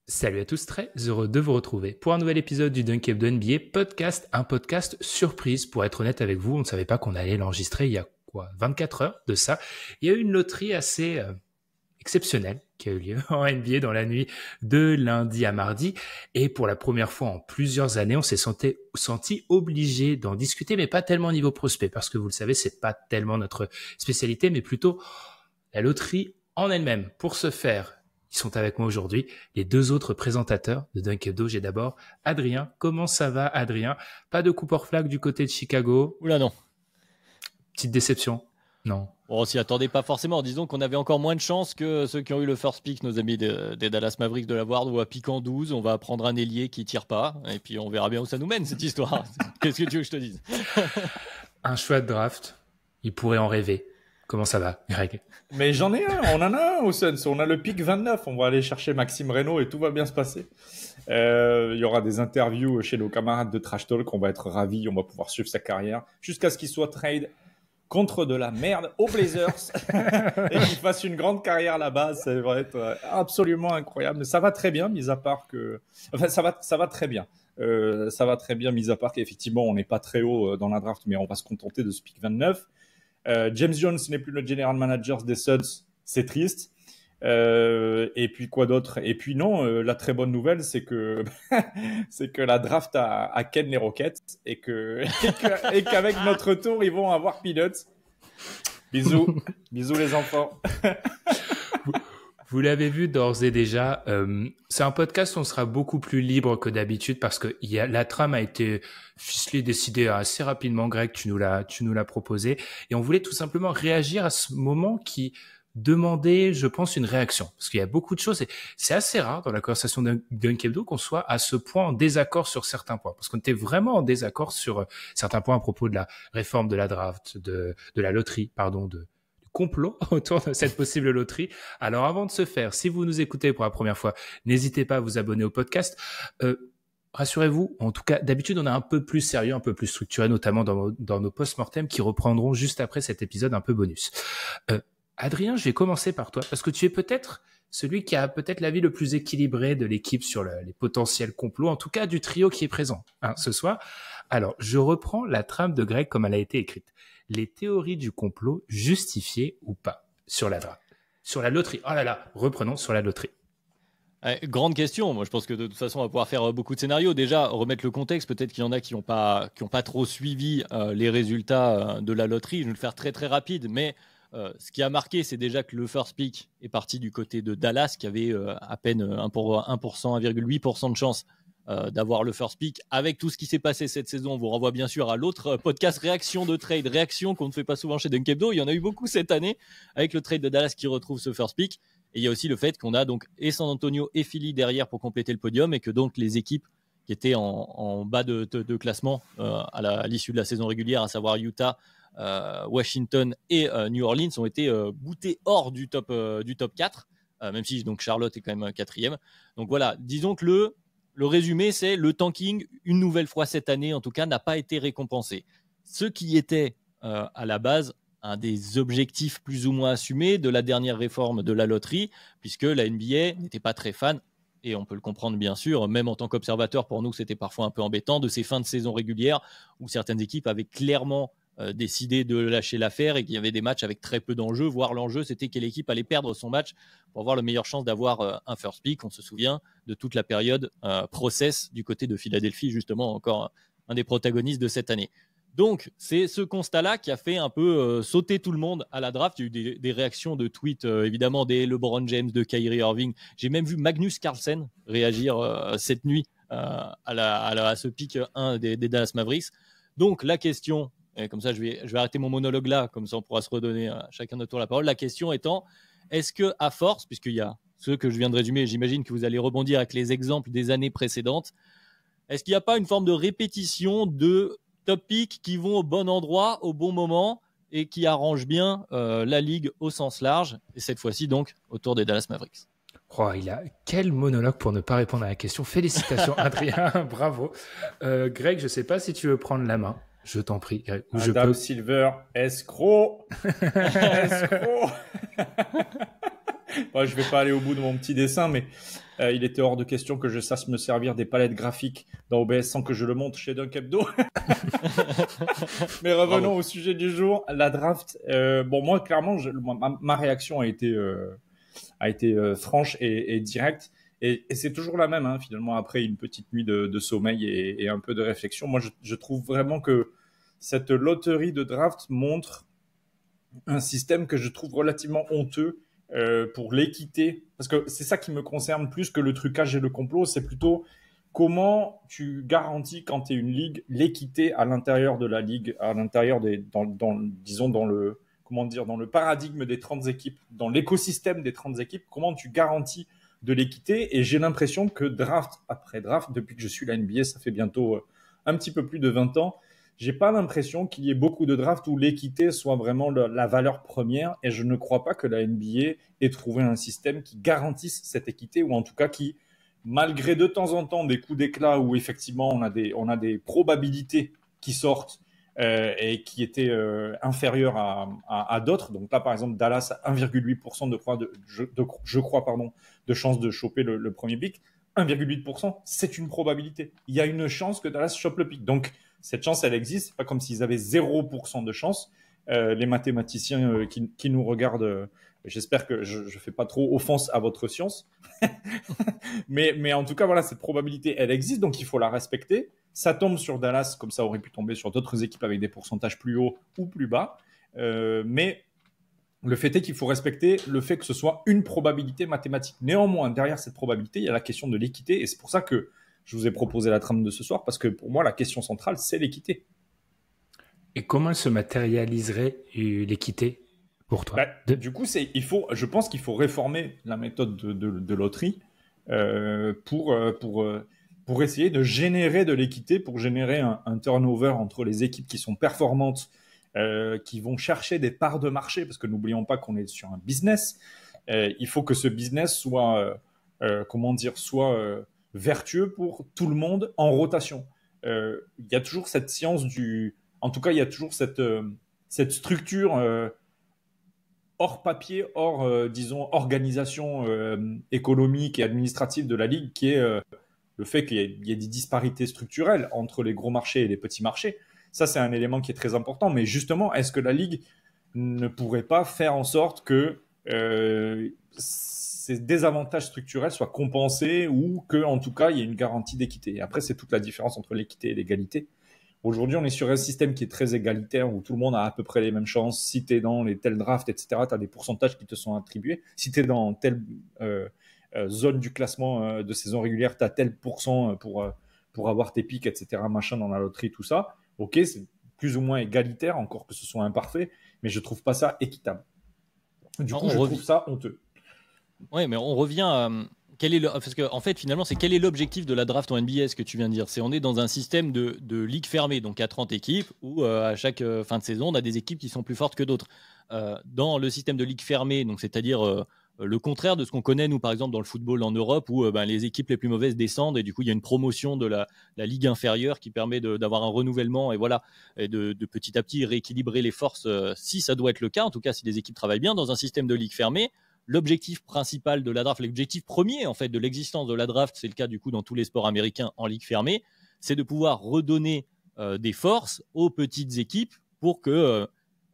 Salut à tous, très heureux de vous retrouver pour un nouvel épisode du Dunk Hebdo NBA podcast, un podcast surprise. Pour être honnête avec vous, on ne savait pas qu'on allait l'enregistrer il y a 24 heures de ça. Il y a eu une loterie assez exceptionnelle qui a eu lieu en NBA dans la nuit de lundi à mardi. Et pour la première fois en plusieurs années, on s'est senti obligé d'en discuter, mais pas tellement au niveau prospect, parce que vous le savez, c'est pas tellement notre spécialité, mais plutôt la loterie en elle-même. Pour ce faire, ils sont avec moi aujourd'hui, les deux autres présentateurs de Dunk Hebdo. J'ai d'abord Adrien. Comment ça va, Adrien? Pas de Cooper Flag du côté de Chicago? Oula non. Petite déception? Non. Bon, on s'y attendait pas forcément. Disons qu'on avait encore moins de chance que ceux qui ont eu le first pick, nos amis des Dallas Mavericks de l'avoir, où à pick en 12, on va prendre un ailier qui tire pas, et puis on verra bien où ça nous mène, cette histoire. Qu'est-ce que tu veux que je te dise? Un choix de draft, il pourrait en rêver. Comment ça va, Greg? Mais j'en ai un, on en a un au Suns, on a le pick 29, on va aller chercher Maxime Reynaud et tout va bien se passer. Il y aura des interviews chez nos camarades de Trash Talk, on va être ravis, on va pouvoir suivre sa carrière jusqu'à ce qu'il soit trade contre de la merde aux Blazers et qu'il fasse une grande carrière là-bas. Ça va être absolument incroyable. Mais ça va très bien, mis à part que... Enfin, ça va très bien. Ça va très bien, mis à part qu'effectivement, on n'est pas très haut dans la draft, mais on va se contenter de ce pick 29. James Jones n'est plus le general manager des Suns, c'est triste. Et puis quoi d'autre? Et puis non, la très bonne nouvelle, c'est que c'est que la draft a ken les Rockets et qu'avec notre tour, ils vont avoir Peanuts. Bisous, bisous les enfants. Vous l'avez vu d'ores et déjà, c'est un podcast où on sera beaucoup plus libre que d'habitude parce que la trame a été ficelée, décidée assez rapidement. Greg, tu nous l'as proposé, et on voulait tout simplement réagir à ce moment qui demandait, je pense, une réaction, parce qu'il y a beaucoup de choses et c'est assez rare dans la conversation d'un Dunk Hebdo qu'on soit à ce point en désaccord sur certains points, parce qu'on était vraiment en désaccord sur certains points à propos de la réforme de la draft, de la loterie, pardon, du complot autour de cette possible loterie. Alors avant de se faire, si vous nous écoutez pour la première fois, n'hésitez pas à vous abonner au podcast. Rassurez-vous, en tout cas, d'habitude, on est un peu plus sérieux, un peu plus structuré, notamment dans nos post-mortem qui reprendront juste après cet épisode un peu bonus. Adrien, je vais commencer par toi, parce que tu es peut-être celui qui a peut-être l'avis le plus équilibré de l'équipe sur les potentiels complots, en tout cas du trio qui est présent ce soir. Alors, je reprends la trame de Greg comme elle a été écrite. Les théories du complot justifiées ou pas sur la draft, sur la loterie. Oh là là, reprenons sur la loterie. Grande question. Moi, je pense que de toute façon, on va pouvoir faire beaucoup de scénarios. Déjà, remettre le contexte. Peut-être qu'il y en a qui n'ont pas trop suivi les résultats de la loterie. Je vais le faire très très rapide, mais ce qui a marqué, c'est déjà que le first pick est parti du côté de Dallas, qui avait à peine 1%, 1,8% de chance d'avoir le first pick. Avec tout ce qui s'est passé cette saison, on vous renvoie bien sûr à l'autre podcast Réaction de Trade, réaction qu'on ne fait pas souvent chez Dunk Hebdo. Il y en a eu beaucoup cette année avec le trade de Dallas qui retrouve ce first pick. Et il y a aussi le fait qu'on a donc et San Antonio et Philly derrière pour compléter le podium, et que donc les équipes qui étaient en bas de classement à l'issue de la saison régulière, à savoir Utah, Washington et New Orleans, ont été bootées hors du top 4, même si donc Charlotte est quand même quatrième. Donc voilà, disons que le résumé, c'est le tanking, une nouvelle fois cette année en tout cas, n'a pas été récompensé. Ce qui était à la base un des objectifs plus ou moins assumés de la dernière réforme de la loterie, puisque la NBA n'était pas très fan, et on peut le comprendre bien sûr, même en tant qu'observateur, pour nous c'était parfois un peu embêtant, de ces fins de saison régulières où certaines équipes avaient clairement décidé de lâcher l'affaire et qu'il y avait des matchs avec très peu d'enjeux, voire l'enjeu c'était quelle équipe allait perdre son match pour avoir la meilleure chance d'avoir un first pick. On se souvient de toute la période process du côté de Philadelphie, justement, encore un des protagonistes de cette année. Donc c'est ce constat-là qui a fait un peu sauter tout le monde à la draft. Il y a eu des réactions de tweets évidemment des LeBron James, de Kyrie Irving. J'ai même vu Magnus Carlsen réagir cette nuit à ce pick 1 des Dallas Mavericks. Donc la question, et comme ça je vais arrêter mon monologue là, comme ça on pourra se redonner à chacun notre tour la parole. La question étant, est-ce que à force, puisqu'il y a ceux que je viens de résumer, j'imagine que vous allez rebondir avec les exemples des années précédentes, est-ce qu'il n'y a pas une forme de répétition de top picks qui vont au bon endroit, au bon moment, et qui arrangent bien la ligue au sens large, et cette fois-ci donc autour des Dallas Mavericks? Oh, quel monologue pour ne pas répondre à la question. Félicitations Adrien, bravo. Greg, je ne sais pas si tu veux prendre la main. Je t'en prie. Adam Silver, escroc. Escroc. Bon, je vais pas aller au bout de mon petit dessin, mais il était hors de question que je sache me servir des palettes graphiques dans OBS sans que je le montre chez Dunk Hebdo. Mais revenons Bravo. au sujet du jour, la draft. Bon, moi, clairement, ma réaction a été franche et directe. Et c'est toujours la même, hein, finalement, après une petite nuit de sommeil et un peu de réflexion. Moi, je trouve vraiment que cette loterie de draft montre un système que je trouve relativement honteux pour l'équité. Parce que c'est ça qui me concerne plus que le trucage et le complot. C'est plutôt comment tu garantis, quand tu es une ligue, l'équité à l'intérieur de la ligue, à l'intérieur disons, dans le, comment dire, dans le paradigme des 30 équipes, dans l'écosystème des 30 équipes, comment tu garantis de l'équité. Et j'ai l'impression que draft après draft, depuis que je suis la NBA, ça fait bientôt un petit peu plus de 20 ans, j'ai pas l'impression qu'il y ait beaucoup de drafts où l'équité soit vraiment la valeur première, et je ne crois pas que la NBA ait trouvé un système qui garantisse cette équité, ou en tout cas qui, malgré de temps en temps des coups d'éclat où effectivement on a des probabilités qui sortent et qui étaient inférieures à d'autres. Donc là, par exemple, Dallas a 1,8% je crois, de chance de choper le premier pick. 1,8%, c'est une probabilité. Il y a une chance que Dallas chope le pick. Donc, cette chance, elle existe. C'est pas comme s'ils avaient 0% de chance. Les mathématiciens qui nous regardent, j'espère que je fais pas trop offense à votre science. mais en tout cas, voilà, cette probabilité, elle existe. Donc, il faut la respecter. Ça tombe sur Dallas, comme ça aurait pu tomber sur d'autres équipes avec des pourcentages plus hauts ou plus bas. Mais le fait est qu'il faut respecter le fait que ce soit une probabilité mathématique. Néanmoins, derrière cette probabilité, il y a la question de l'équité. Et c'est pour ça que je vous ai proposé la trame de ce soir, parce que pour moi, la question centrale, c'est l'équité. Et comment elle se matérialiserait l'équité pour toi? Du coup, je pense qu'il faut réformer la méthode de loterie pour essayer de générer de l'équité, pour générer un turnover entre les équipes qui sont performantes, qui vont chercher des parts de marché, parce que n'oublions pas qu'on est sur un business. Il faut que ce business soit, vertueux pour tout le monde en rotation. Il y a toujours cette science en tout cas, il y a toujours cette structure hors papier, hors, disons, organisation économique et administrative de la ligue, qui est le fait qu'il y ait des disparités structurelles entre les gros marchés et les petits marchés. Ça, c'est un élément qui est très important. Mais justement, est-ce que la Ligue ne pourrait pas faire en sorte que ces désavantages structurels soient compensés, ou qu'en tout cas, il y ait une garantie d'équité? Et après, c'est toute la différence entre l'équité et l'égalité. Aujourd'hui, on est sur un système qui est très égalitaire, où tout le monde a à peu près les mêmes chances. Si tu es dans les tels drafts, etc., tu as des pourcentages qui te sont attribués. Si tu es dans telle zone du classement de saison régulière, tu as tel pourcent pour avoir tes pics, etc., machin, dans la loterie, tout ça. Ok, c'est plus ou moins égalitaire, encore que ce soit imparfait, mais je trouve pas ça équitable. Du coup, je trouve ça honteux. Oui, mais on revient à parce que en fait, finalement, c'est quel est l'objectif de la draft en NBA, ce que tu viens de dire. On est dans un système de ligue fermée, donc à 30 équipes, où à chaque fin de saison, on a des équipes qui sont plus fortes que d'autres. Dans le système de ligue fermée, donc c'est-à-dire le contraire de ce qu'on connaît, nous, par exemple, dans le football en Europe, où les équipes les plus mauvaises descendent, et du coup, il y a une promotion de la ligue inférieure qui permet d'avoir un renouvellement, et voilà, et de petit à petit rééquilibrer les forces, si ça doit être le cas, en tout cas, si les équipes travaillent bien. Dans un système de ligue fermée, l'objectif principal de la draft, l'objectif premier, en fait, de l'existence de la draft, c'est le cas, du coup, dans tous les sports américains en ligue fermée, c'est de pouvoir redonner des forces aux petites équipes pour que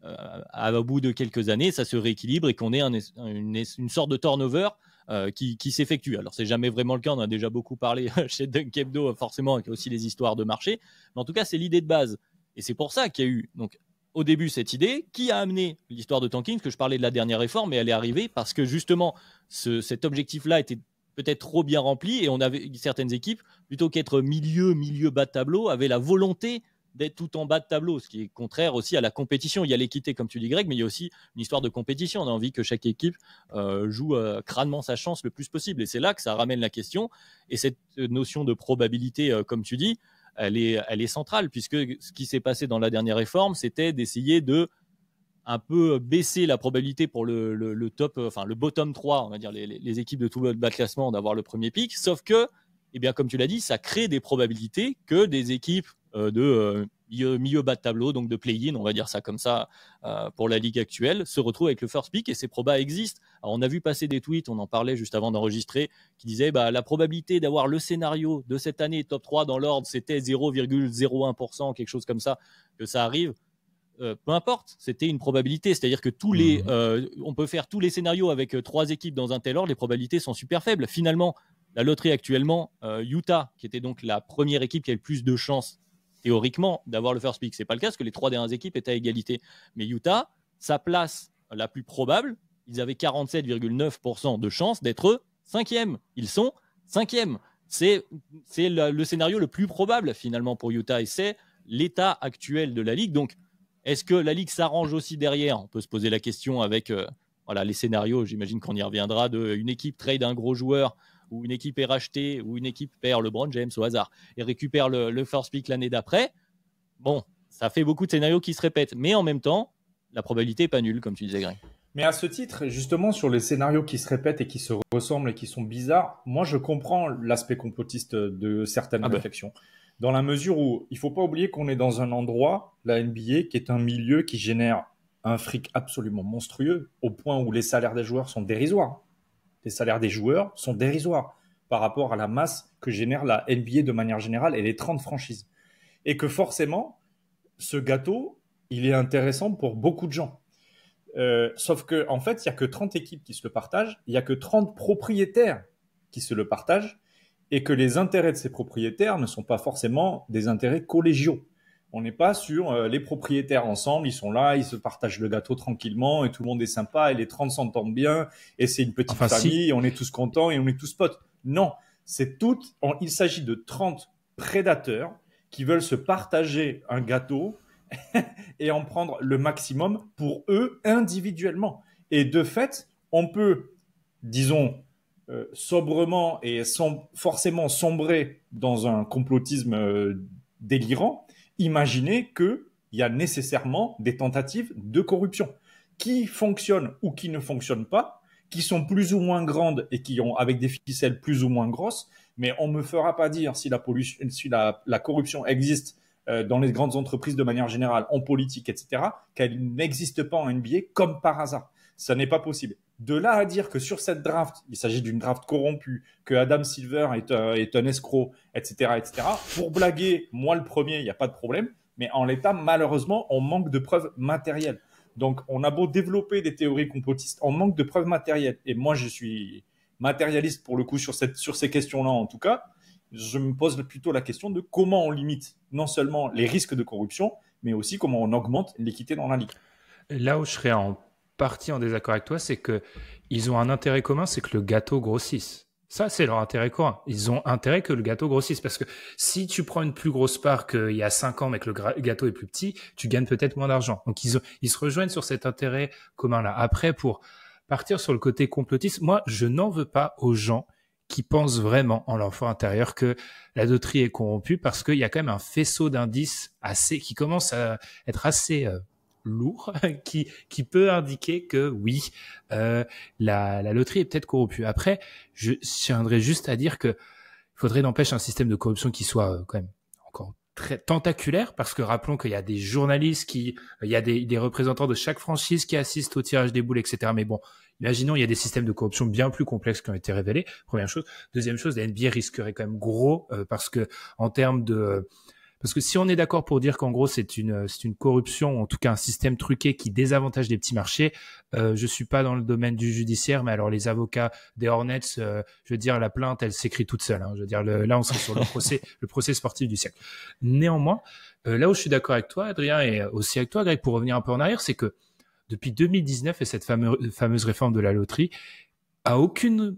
au bout de quelques années, ça se rééquilibre et qu'on ait une sorte de turnover qui s'effectue. Alors, c'est jamais vraiment le cas, on a déjà beaucoup parlé chez Dunk Hebdo, forcément, avec aussi les histoires de marché. Mais en tout cas, c'est l'idée de base. Et c'est pour ça qu'il y a eu, donc, au début, cette idée qui a amené l'histoire de tanking, que je parlais de la dernière réforme, mais elle est arrivée parce que justement, cet objectif-là était peut-être trop bien rempli, et on avait certaines équipes, plutôt qu'être milieu bas de tableau, avaient la volonté d'être tout en bas de tableau, ce qui est contraire aussi à la compétition. Il y a l'équité, comme tu dis, Greg, mais il y a aussi une histoire de compétition. On a envie que chaque équipe joue crânement sa chance le plus possible, et c'est là que ça ramène la question. Et cette notion de probabilité, comme tu dis, elle est centrale, puisque ce qui s'est passé dans la dernière réforme, c'était d'essayer de un peu baisser la probabilité pour le top, enfin le bottom 3, on va dire les équipes de tout le bas de classement, d'avoir le premier pick. Sauf que, eh bien, comme tu l'as dit, ça crée des probabilités que des équipes milieu bas de tableau, donc de play-in, on va dire ça comme ça, pour la ligue actuelle, se retrouve avec le first pick et ces probas existent. Alors, on a vu passer des tweets, on en parlait juste avant d'enregistrer, qui disaient la probabilité d'avoir le scénario de cette année top 3 dans l'ordre, c'était 0,01%, quelque chose comme ça, que ça arrive. Peu importe, c'était une probabilité, c'est-à-dire que on peut faire tous les scénarios avec 3 équipes dans un tel ordre, les probabilités sont super faibles. Finalement, la loterie actuellement, Utah, qui était donc la première équipe qui a le plus de chances théoriquement d'avoir le first pick, c'est pas le cas parce que les 3 dernières équipes étaient à égalité. Mais Utah, sa place la plus probable, ils avaient 47,9% de chances d'être 5e. Ils sont 5e. C'est le scénario le plus probable finalement pour Utah et c'est l'état actuel de la ligue. Donc, est-ce que la ligue s'arrange aussi derrière? On peut se poser la question avec les scénarios, j'imagine qu'on y reviendra, une équipe trade un gros joueur ou une équipe est rachetée ou une équipe perd LeBron James au hasard et récupère le first pick l'année d'après. Bon, ça fait beaucoup de scénarios qui se répètent, mais en même temps, la probabilité n'est pas nulle, comme tu disais, Greg. Mais à ce titre, justement, sur les scénarios qui se répètent et qui se ressemblent et qui sont bizarres, moi, je comprends l'aspect complotiste de certaines réflexions. Dans la mesure où il ne faut pas oublier qu'on est dans un endroit, la NBA, qui est un milieu qui génère un fric absolument monstrueux, au point où les salaires des joueurs sont dérisoires. Les salaires des joueurs sont dérisoires par rapport à la masse que génère la NBA de manière générale et les 30 franchises. Et que forcément, ce gâteau, il est intéressant pour beaucoup de gens. Sauf qu'en fait, il n'y a que 30 équipes qui se le partagent, il n'y a que 30 propriétaires qui se le partagent, et que les intérêts de ces propriétaires ne sont pas forcément des intérêts collégiaux. On n'est pas sur les propriétaires ensemble, ils sont là, ils se partagent le gâteau tranquillement, et tout le monde est sympa, et les 30 s'entendent bien, et c'est une petite famille, et on est tous contents, et on est tous potes. Non, il s'agit de 30 prédateurs qui veulent se partager un gâteau et en prendre le maximum pour eux individuellement. Et de fait, on peut, disons, sobrement et sans forcément sombrer dans un complotisme délirant, imaginer qu'il y a nécessairement des tentatives de corruption qui fonctionnent ou qui ne fonctionnent pas, qui sont plus ou moins grandes et qui ont avec des ficelles plus ou moins grosses, mais on ne me fera pas dire si la corruption existe dans les grandes entreprises de manière générale, en politique, etc., qu'elle n'existe pas en NBA comme par hasard. Ça n'est pas possible. De là à dire que sur cette draft, il s'agit d'une draft corrompue, que Adam Silver est un escroc, etc., etc., pour blaguer, moi le premier, il n'y a pas de problème, mais en l'état, malheureusement, on manque de preuves matérielles. Donc, on a beau développer des théories complotistes, on manque de preuves matérielles. Et moi, je suis matérialiste pour le coup sur ces questions-là, en tout cas. Je me pose plutôt la question de comment on limite non seulement les risques de corruption, mais aussi comment on augmente l'équité dans la ligue. Là où je serais en partie en désaccord avec toi, c'est qu'ils ont un intérêt commun, c'est que le gâteau grossisse. Ça, c'est leur intérêt commun. Ils ont intérêt que le gâteau grossisse. Parce que si tu prends une plus grosse part qu'il y a 5 ans, mais que le gâteau est plus petit, tu gagnes peut-être moins d'argent. Donc, ils se rejoignent sur cet intérêt commun-là. Après, pour partir sur le côté complotiste, moi, je n'en veux pas aux gens qui pensent vraiment en leur fort intérieur que la loterie est corrompue, parce qu'il y a quand même un faisceau d'indices qui commence à être assez lourd, qui peut indiquer que oui, la loterie est peut-être corrompue. Après, je tiendrais juste à dire que il faudrait n'empêche un système de corruption qui soit quand même encore très tentaculaire, parce que rappelons qu'il y a des journalistes il y a des représentants de chaque franchise qui assistent au tirage des boules, etc. Mais bon, imaginons, il y a des systèmes de corruption bien plus complexes qui ont été révélés. Première chose. Deuxième chose, la NBA risquerait quand même gros, parce que parce que si on est d'accord pour dire qu'en gros c'est une corruption, en tout cas un système truqué qui désavantage les petits marchés, je suis pas dans le domaine du judiciaire, mais alors les avocats des Hornets, je veux dire, la plainte elle s'écrit toute seule. Je veux dire, là on serait sur le procès sportif du siècle. Néanmoins, là où je suis d'accord avec toi, Adrien, et aussi avec toi, Greg, pour revenir un peu en arrière, c'est que depuis 2019 et cette fameuse réforme de la loterie, à aucune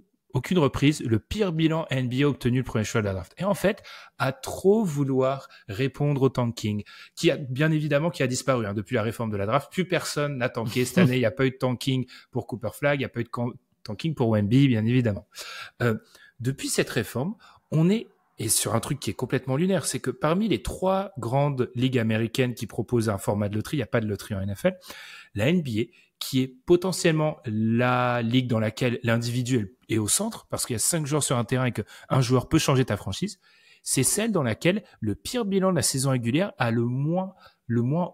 reprise, le pire bilan NBA obtenu le premier choix de la draft. Et en fait, à trop vouloir répondre au tanking, qui a disparu depuis la réforme de la draft. Plus personne n'a tanké cette année. Il n'y a pas eu de tanking pour Cooper Flag, il n'y a pas eu de tanking pour Wemby, bien évidemment. Depuis cette réforme, on est sur un truc qui est complètement lunaire, c'est que parmi les 3 grandes ligues américaines qui proposent un format de loterie, il n'y a pas de loterie en NFL, la NBA, qui est potentiellement la ligue dans laquelle l'individu est au centre, parce qu'il y a 5 joueurs sur un terrain et qu'un joueur peut changer ta franchise, c'est celle dans laquelle le pire bilan de la saison régulière a le moins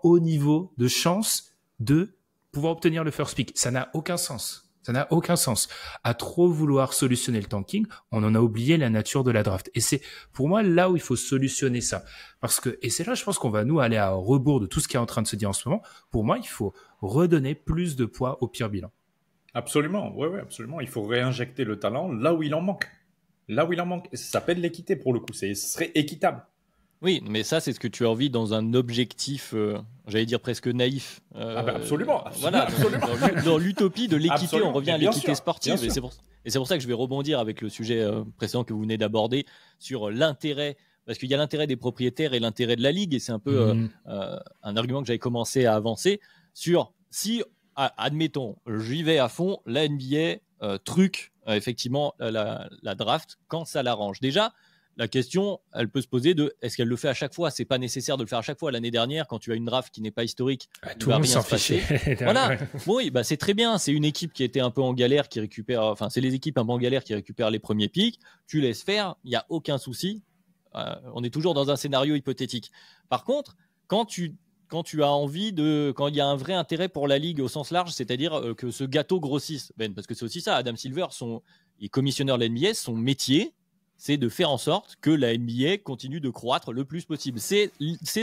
haut niveau de chance de pouvoir obtenir le first pick. Ça n'a aucun sens. Ça n'a aucun sens. À trop vouloir solutionner le tanking, on en a oublié la nature de la draft. Et c'est, pour moi, là où il faut solutionner ça. Parce que, et c'est là, je pense qu'on va nous aller à rebours de tout ce qui est en train de se dire en ce moment. Pour moi, il faut redonner plus de poids au pire bilan. Absolument. Ouais, absolument. Il faut réinjecter le talent là où il en manque. Là où il en manque. Et ça s'appelle l'équité pour le coup. Ce serait équitable. Oui, mais ça, c'est ce que tu as envie dans un objectif, j'allais dire presque naïf. Absolument. Voilà, dans l'utopie de l'équité, absolument. On revient à l'équité sportive. Et c'est pour ça que je vais rebondir avec le sujet précédent que vous venez d'aborder sur l'intérêt, parce qu'il y a l'intérêt des propriétaires et l'intérêt de la ligue, et c'est un peu un argument que j'avais commencé à avancer sur si, admettons, j'y vais à fond, la NBA truc effectivement la draft quand ça l'arrange. Déjà, la question, elle peut se poser de est-ce qu'elle le fait à chaque fois ? C'est pas nécessaire de le faire à chaque fois. L'année dernière, quand tu as une draft qui n'est pas historique, tout le monde s'en fichait. Voilà. Oui, c'est très bien. C'est une équipe qui était un peu en galère qui récupère. Enfin, c'est les équipes un peu en galère qui récupèrent les premiers pics. Tu laisses faire. Il y a aucun souci. On est toujours dans un scénario hypothétique. Par contre, quand tu as envie quand il y a un vrai intérêt pour la ligue au sens large, c'est-à-dire que ce gâteau grossisse, parce que c'est aussi ça. Adam Silver, il est commissionneur de l'NBA, son métier, c'est de faire en sorte que la NBA continue de croître le plus possible. C'est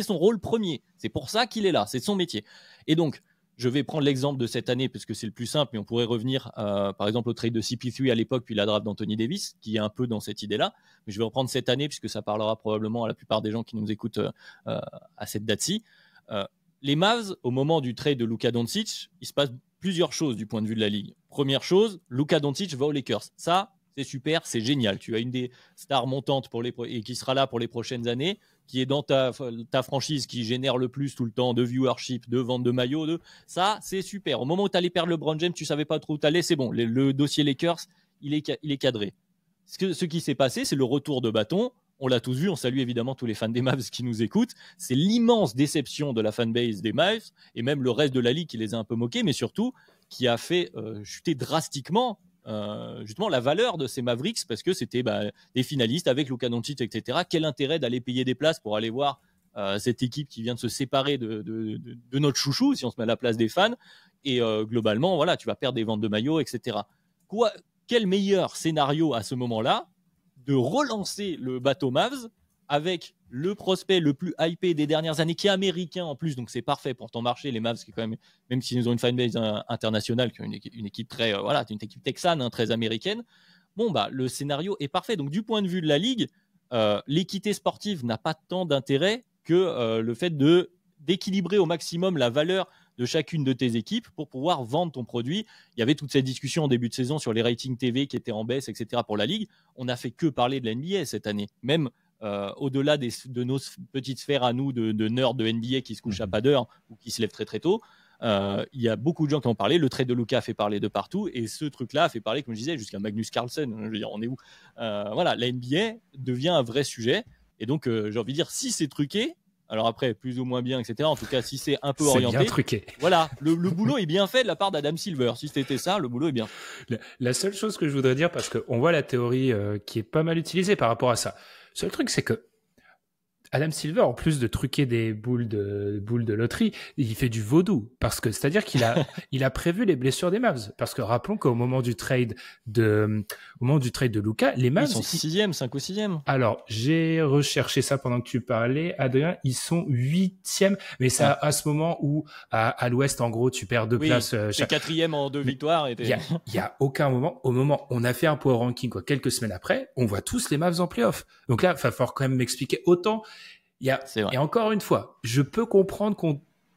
son rôle premier. C'est pour ça qu'il est là. C'est son métier. Et donc, je vais prendre l'exemple de cette année parce que c'est le plus simple, mais on pourrait revenir, par exemple, au trade de CP3 à l'époque, puis la draft d'Anthony Davis, qui est un peu dans cette idée-là. Mais je vais reprendre cette année puisque ça parlera probablement à la plupart des gens qui nous écoutent à cette date-ci. Les Mavs, au moment du trade de Luka Doncic, il se passe plusieurs choses du point de vue de la ligue. Première chose, Luka Doncic va aux Lakers. Ça, c'est super, c'est génial. Tu as une des stars montantes et qui sera là pour les prochaines années, qui est dans ta franchise, qui génère le plus tout le temps de viewership, de vente de maillots. Ça, c'est super. Au moment où tu allais perdre LeBron James, tu savais pas trop où tu allais, c'est bon. Le dossier Lakers, il est cadré. Ce qui s'est passé, c'est le retour de bâton. On l'a tous vu, on salue évidemment tous les fans des Mavs qui nous écoutent. C'est l'immense déception de la fanbase des Mavs et même le reste de la ligue qui les a un peu moqués, mais surtout qui a fait chuter drastiquement justement la valeur de ces Mavericks parce que c'était des finalistes avec Luka Doncic, etc. Quel intérêt d'aller payer des places pour aller voir cette équipe qui vient de se séparer de notre chouchou, si on se met à la place des fans. Et globalement, voilà, tu vas perdre des ventes de maillots, etc. Quel meilleur scénario à ce moment-là de relancer le bateau Mavs avec le prospect le plus hypé des dernières années, qui est américain en plus, donc c'est parfait pour ton marché, les Mavs, qui est quand même s'ils ont une fanbase internationale, qui est une équipe très, une équipe texane, très américaine, le scénario est parfait. Donc du point de vue de la ligue, l'équité sportive n'a pas tant d'intérêt que le fait d'équilibrer au maximum la valeur de chacune de tes équipes pour pouvoir vendre ton produit. Il y avait toute cette discussion en début de saison sur les ratings TV qui étaient en baisse, etc. pour la ligue. On n'a fait que parler de la NBA cette année. Même au-delà de nos petites sphères à nous de nerds de NBA qui se couchent à pas d'heure ou qui se lèvent très très tôt, il y a beaucoup de gens qui ont parlé. Le trade de Luka a fait parler de partout et ce truc-là a fait parler, comme je disais, jusqu'à Magnus Carlsen. Je veux dire, on est où Voilà, la NBA devient un vrai sujet. Et donc, j'ai envie de dire, si c'est truqué, alors après, plus ou moins bien, etc. En tout cas, si c'est un peu orienté. C'est bien truqué. Voilà, le boulot est bien fait de la part d'Adam Silver. Si c'était ça, le boulot est bien fait. La seule chose que je voudrais dire, parce qu'on voit la théorie qui est pas mal utilisée par rapport à ça. Le seul truc, c'est que Adam Silver, en plus de truquer des boules de loterie, il fait du vaudou. Parce que, c'est-à-dire qu'il a prévu les blessures des Mavs. Parce que rappelons qu'au moment du trade de Luka, les Mavs. Ils sont 6e, 5 ou 6e. Alors, j'ai recherché ça pendant que tu parlais, Adrien. Ils sont 8e. Mais ça, à ce moment où, à l'ouest, en gros, tu perds 2 places. C'est 4e en 2 victoires. Il y a aucun moment, on a fait un power ranking, quelques semaines après, on voit tous les Mavs en playoff. Donc là, il va falloir quand même m'expliquer autant. Et encore une fois, je peux comprendre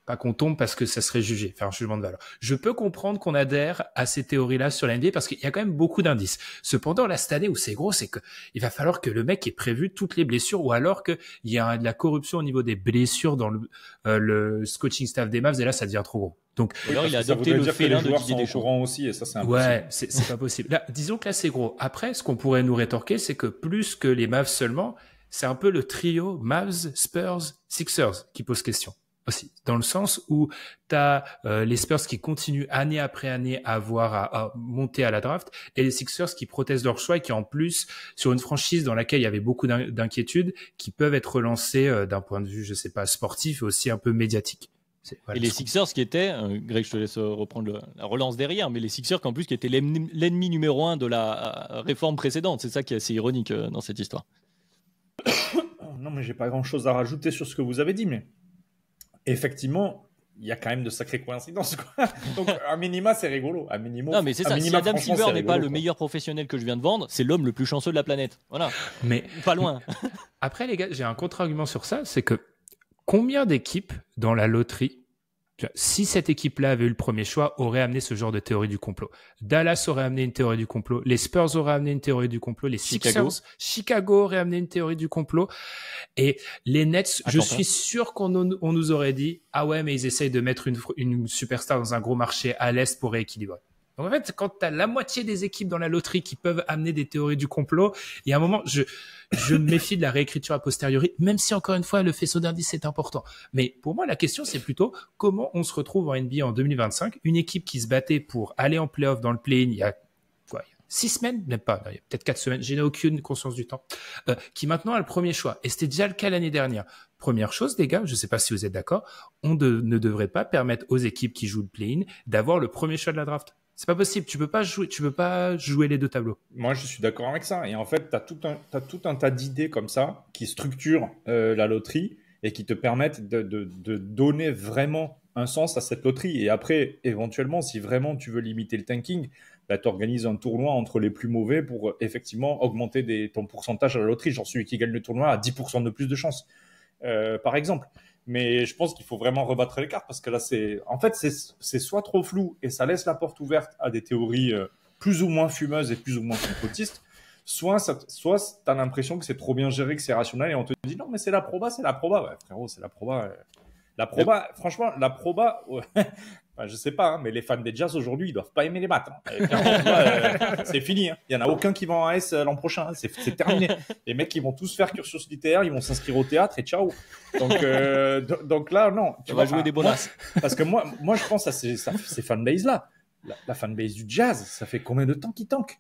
pas qu'on tombe parce que ça serait jugé, faire un jugement de valeur. Je peux comprendre qu'on adhère à ces théories-là sur la NBA parce qu'il y a quand même beaucoup d'indices. Cependant, là, cette année où c'est gros, c'est que il va falloir que le mec ait prévu toutes les blessures ou alors qu'il y a de la corruption au niveau des blessures dans le coaching staff des Mavs et là, ça devient trop gros. Donc, alors il a adopté le félin de Didier Deschamps. Courant aussi et ça, c'est impossible. Ouais, c'est pas possible. Là, disons que là, c'est gros. Après, ce qu'on pourrait nous rétorquer, c'est que plus que les Mavs seulement, c'est un peu le trio Mavs, Spurs, Sixers qui pose question. aussi, dans le sens où tu as les Spurs qui continuent année après année à monter à la draft, et les Sixers qui protestent leur choix et qui en plus, sur une franchise dans laquelle il y avait beaucoup d'inquiétudes, qui peuvent être relancées d'un point de vue, je sais pas, sportif et aussi un peu médiatique. Voilà, et les Sixers qui étaient, Greg, je te laisse reprendre la relance derrière, mais les Sixers en plus qui étaient l'ennemi numéro 1 de la réforme précédente, c'est ça qui est assez ironique dans cette histoire. Non, mais j'ai pas grand-chose à rajouter sur ce que vous avez dit, mais effectivement, il y a quand même de sacrées coïncidences, quoi. Donc, à minima, c'est rigolo. À minima, non, mais c'est ça. Si Adam Silver n'est pas le quoi. meilleur professionnel que je viens de vendre, c'est l'homme le plus chanceux de la planète. Voilà. Mais pas loin. Après, les gars, j'ai un contre-argument sur ça, c'est que combien d'équipes dans la loterie, si cette équipe-là avait eu le premier choix, aurait amené ce genre de théorie du complot? Dallas aurait amené une théorie du complot, les Spurs auraient amené une théorie du complot, les Sixers, Chicago aurait amené une théorie du complot, et les Nets, je suis sûr qu'on nous aurait dit « Ah ouais, mais ils essayent de mettre une superstar dans un gros marché à l'Est pour rééquilibrer. » Donc en fait, quand tu as la moitié des équipes dans la loterie qui peuvent amener des théories du complot, il y a un moment, je me méfie de la réécriture a posteriori, même si encore une fois, le faisceau d'indices est important. Mais pour moi, la question, c'est plutôt comment on se retrouve en NBA en 2025, une équipe qui se battait pour aller en playoff dans le play-in il y a 6 semaines, même pas, il y a peut-être 4 semaines, je n'ai aucune conscience du temps, qui maintenant a le premier choix. Et c'était déjà le cas l'année dernière. Première chose, les gars, je ne sais pas si vous êtes d'accord, on ne devrait pas permettre aux équipes qui jouent le play-in d'avoir le premier choix de la draft. C'est pas possible. Tu peux pas jouer les deux tableaux. Moi, je suis d'accord avec ça. Et en fait, t'as tout un tas d'idées comme ça qui structurent la loterie et qui te permettent de donner vraiment un sens à cette loterie. Et après, éventuellement, si vraiment tu veux limiter le tanking, bah, tu organises un tournoi entre les plus mauvais pour effectivement augmenter ton pourcentage à la loterie. Genre celui qui gagne le tournoi a 10% de plus de chance, par exemple. Mais je pense qu'il faut vraiment rebattre les cartes parce que là, c'est soit trop flou et ça laisse la porte ouverte à des théories plus ou moins fumeuses et plus ou moins complotistes, soit tu as l'impression que c'est trop bien géré, que c'est rationnel et on te dit non, mais c'est la proba. Ouais, frérot, c'est la proba. La proba, franchement, la proba, enfin, je sais pas, hein, mais les fans des Jazz aujourd'hui, ils doivent pas aimer les maths. Hein. Clairement, c'est fini. Hein. Il y en a aucun qui va en AS l'an prochain. Hein. C'est terminé. Les mecs, ils vont tous faire cursus littéraire, ils vont s'inscrire au théâtre et ciao. Donc là, non. Tu vas jouer des bonasses. Parce que moi, je pense à ces fanbases-là. La fanbase du Jazz, ça fait combien de temps qu'ils tankent?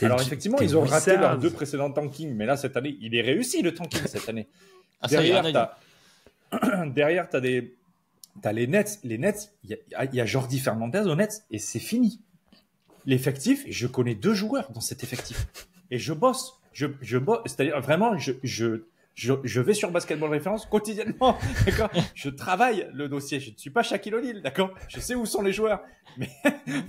Alors effectivement, ils ont raté leurs 2 précédents tankings, mais là, cette année, il est réussi le tanking cette année. Derrière, t'as les Nets. Les Nets, il y a Jordi Fernandez aux Nets et c'est fini. L'effectif, je connais 2 joueurs dans cet effectif. Et je bosse. Je bosse. C'est-à-dire, vraiment, je vais sur Basketball Référence quotidiennement. D'accord? Je travaille le dossier. Je ne suis pas Shaquille O'Neal. D'accord? Je sais où sont les joueurs.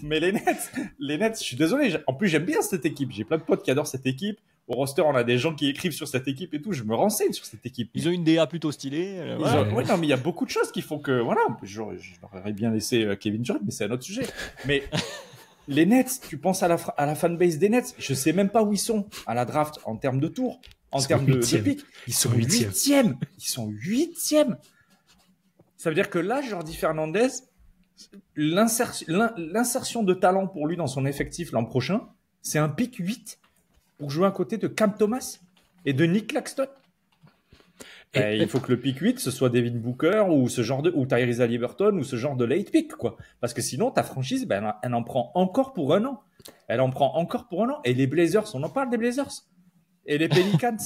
Mais les Nets, je suis désolé. En plus, j'aime bien cette équipe. J'ai plein de potes qui adorent cette équipe. Au roster, on a des gens qui écrivent sur cette équipe et tout. Je me renseigne sur cette équipe. Ils ont une DA plutôt stylée. Oui, non, mais il y a beaucoup de choses qui font que, voilà, j'aurais bien laissé Kevin Durant, mais c'est un autre sujet. Mais les Nets, tu penses à la fanbase des Nets, je sais même pas où ils sont à la draft en termes de tours, en termes de pick. Ils sont 8e. Ils sont 8e. Ça veut dire que là, Jordi Fernandez, l'insertion de talent pour lui dans son effectif l'an prochain, c'est un pick 8 pour jouer à côté de Cam Thomas et de Nick Claxton. Il faut que le pick 8, ce soit Devin Booker ou ou Tyrese Haliburton ou ce genre de late pick, quoi. Parce que sinon, ta franchise, ben, elle en prend encore pour un an. Elle en prend encore pour un an. Et les Blazers, on en parle des Blazers. Et les Pelicans.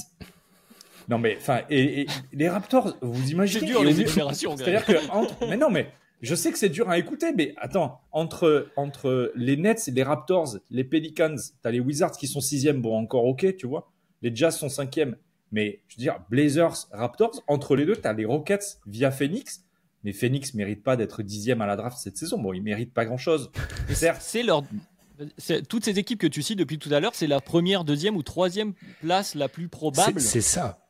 Non, mais, enfin, et les Raptors, vous imaginez. C'est dur, les énumérations. C'est-à-dire que, mais non, mais, je sais que c'est dur à écouter, mais attends, entre les Nets, les Raptors, les Pelicans, t'as les Wizards qui sont 6e, bon, encore ok, tu vois. Les Jazz sont 5e. Mais, je veux dire, Blazers, Raptors, entre les deux, t'as les Rockets via Phoenix. Mais Phoenix mérite pas d'être 10e à la draft cette saison. Bon, ils méritent pas grand-chose. Toutes ces équipes que tu cites depuis tout à l'heure, c'est la première, deuxième ou troisième place la plus probable. C'est ça.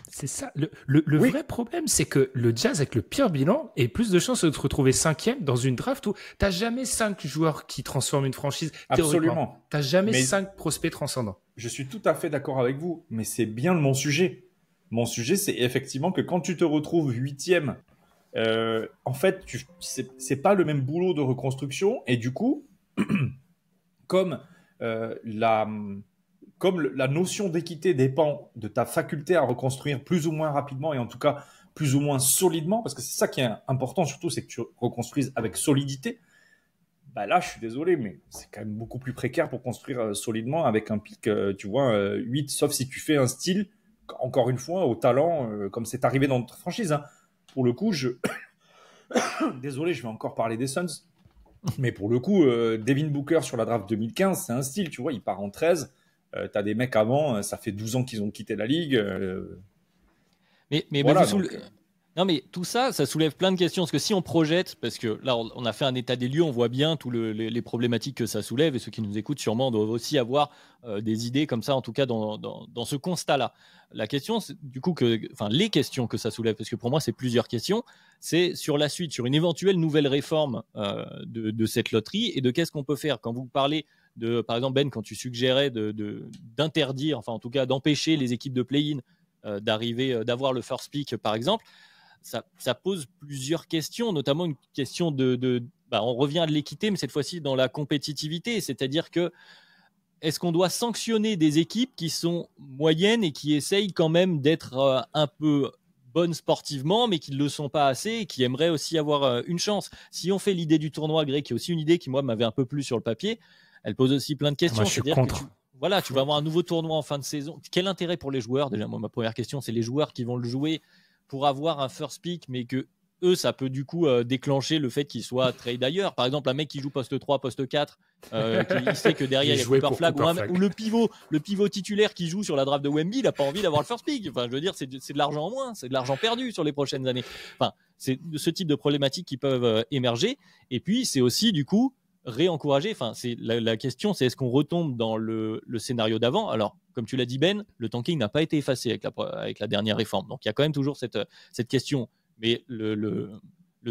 C'est ça. Le vrai problème, c'est que le Jazz, avec le pire bilan, ait plus de chances de te retrouver 5e dans une draft où t'as jamais 5 joueurs qui transforment une franchise. Absolument. T'as jamais 5 prospects transcendants. Je suis tout à fait d'accord avec vous, mais c'est bien mon sujet. Mon sujet, c'est effectivement que quand tu te retrouves 8e, en fait, c'est pas le même boulot de reconstruction. Et du coup, comme la notion d'équité dépend de ta faculté à reconstruire plus ou moins rapidement et en tout cas plus ou moins solidement, parce que c'est ça qui est important surtout, c'est que tu reconstruises avec solidité. Bah là, je suis désolé, mais c'est quand même beaucoup plus précaire pour construire solidement avec un pic, tu vois, 8, sauf si tu fais un style, encore une fois, au talent, comme c'est arrivé dans notre franchise. Hein. Pour le coup, désolé, je vais encore parler des Suns, mais pour le coup, Devin Booker sur la draft 2015, c'est un style, tu vois, il part en 13. T'as des mecs avant, ça fait 12 ans qu'ils ont quitté la ligue. Mais Voilà, vous non, mais tout ça, ça soulève plein de questions. Parce que si on projette, parce que là, on a fait un état des lieux, on voit bien toutes les problématiques que ça soulève, et ceux qui nous écoutent sûrement doivent aussi avoir des idées comme ça, en tout cas dans ce constat-là. La question, du coup, les questions que ça soulève, parce que pour moi, c'est plusieurs questions, c'est sur la suite, sur une éventuelle nouvelle réforme de cette loterie, et de qu'est-ce qu'on peut faire. Quand vous parlez de, par exemple, Ben, quand tu suggérais d'interdire, enfin en tout cas d'empêcher les équipes de play-in d'avoir le first pick, par exemple, ça pose plusieurs questions, notamment une question on revient à de l'équité, mais cette fois-ci dans la compétitivité, c'est-à-dire que est-ce qu'on doit sanctionner des équipes qui sont moyennes et qui essayent quand même d'être un peu bonnes sportivement, mais qui ne le sont pas assez et qui aimeraient aussi avoir une chance? Si on fait l'idée du tournoi, Greg, qui est aussi une idée qui, moi, m'avait un peu plu sur le papier, elle pose aussi plein de questions. Moi, je suis contre. Tu vas avoir un nouveau tournoi en fin de saison. Quel intérêt pour les joueurs? Déjà, moi, ma première question, c'est les joueurs qui vont le jouer pour avoir un first pick, mais que eux, ça peut du coup déclencher le fait qu'ils soient trade ailleurs. Par exemple, un mec qui joue poste 3, poste 4, il sait que derrière il y a Cooper Flag, ou le pivot titulaire qui joue sur la draft de Wemby, il n'a pas envie d'avoir le first pick. Enfin, je veux dire, c'est de l'argent en moins, c'est de l'argent perdu sur les prochaines années. Enfin, c'est ce type de problématiques qui peuvent émerger. Et puis, c'est aussi du coup réencourager. Enfin, la question, c'est est-ce qu'on retombe dans le scénario d'avant? Alors, comme tu l'as dit, Ben, le tanking n'a pas été effacé avec la dernière réforme. Donc, il y a quand même toujours cette question. Mais le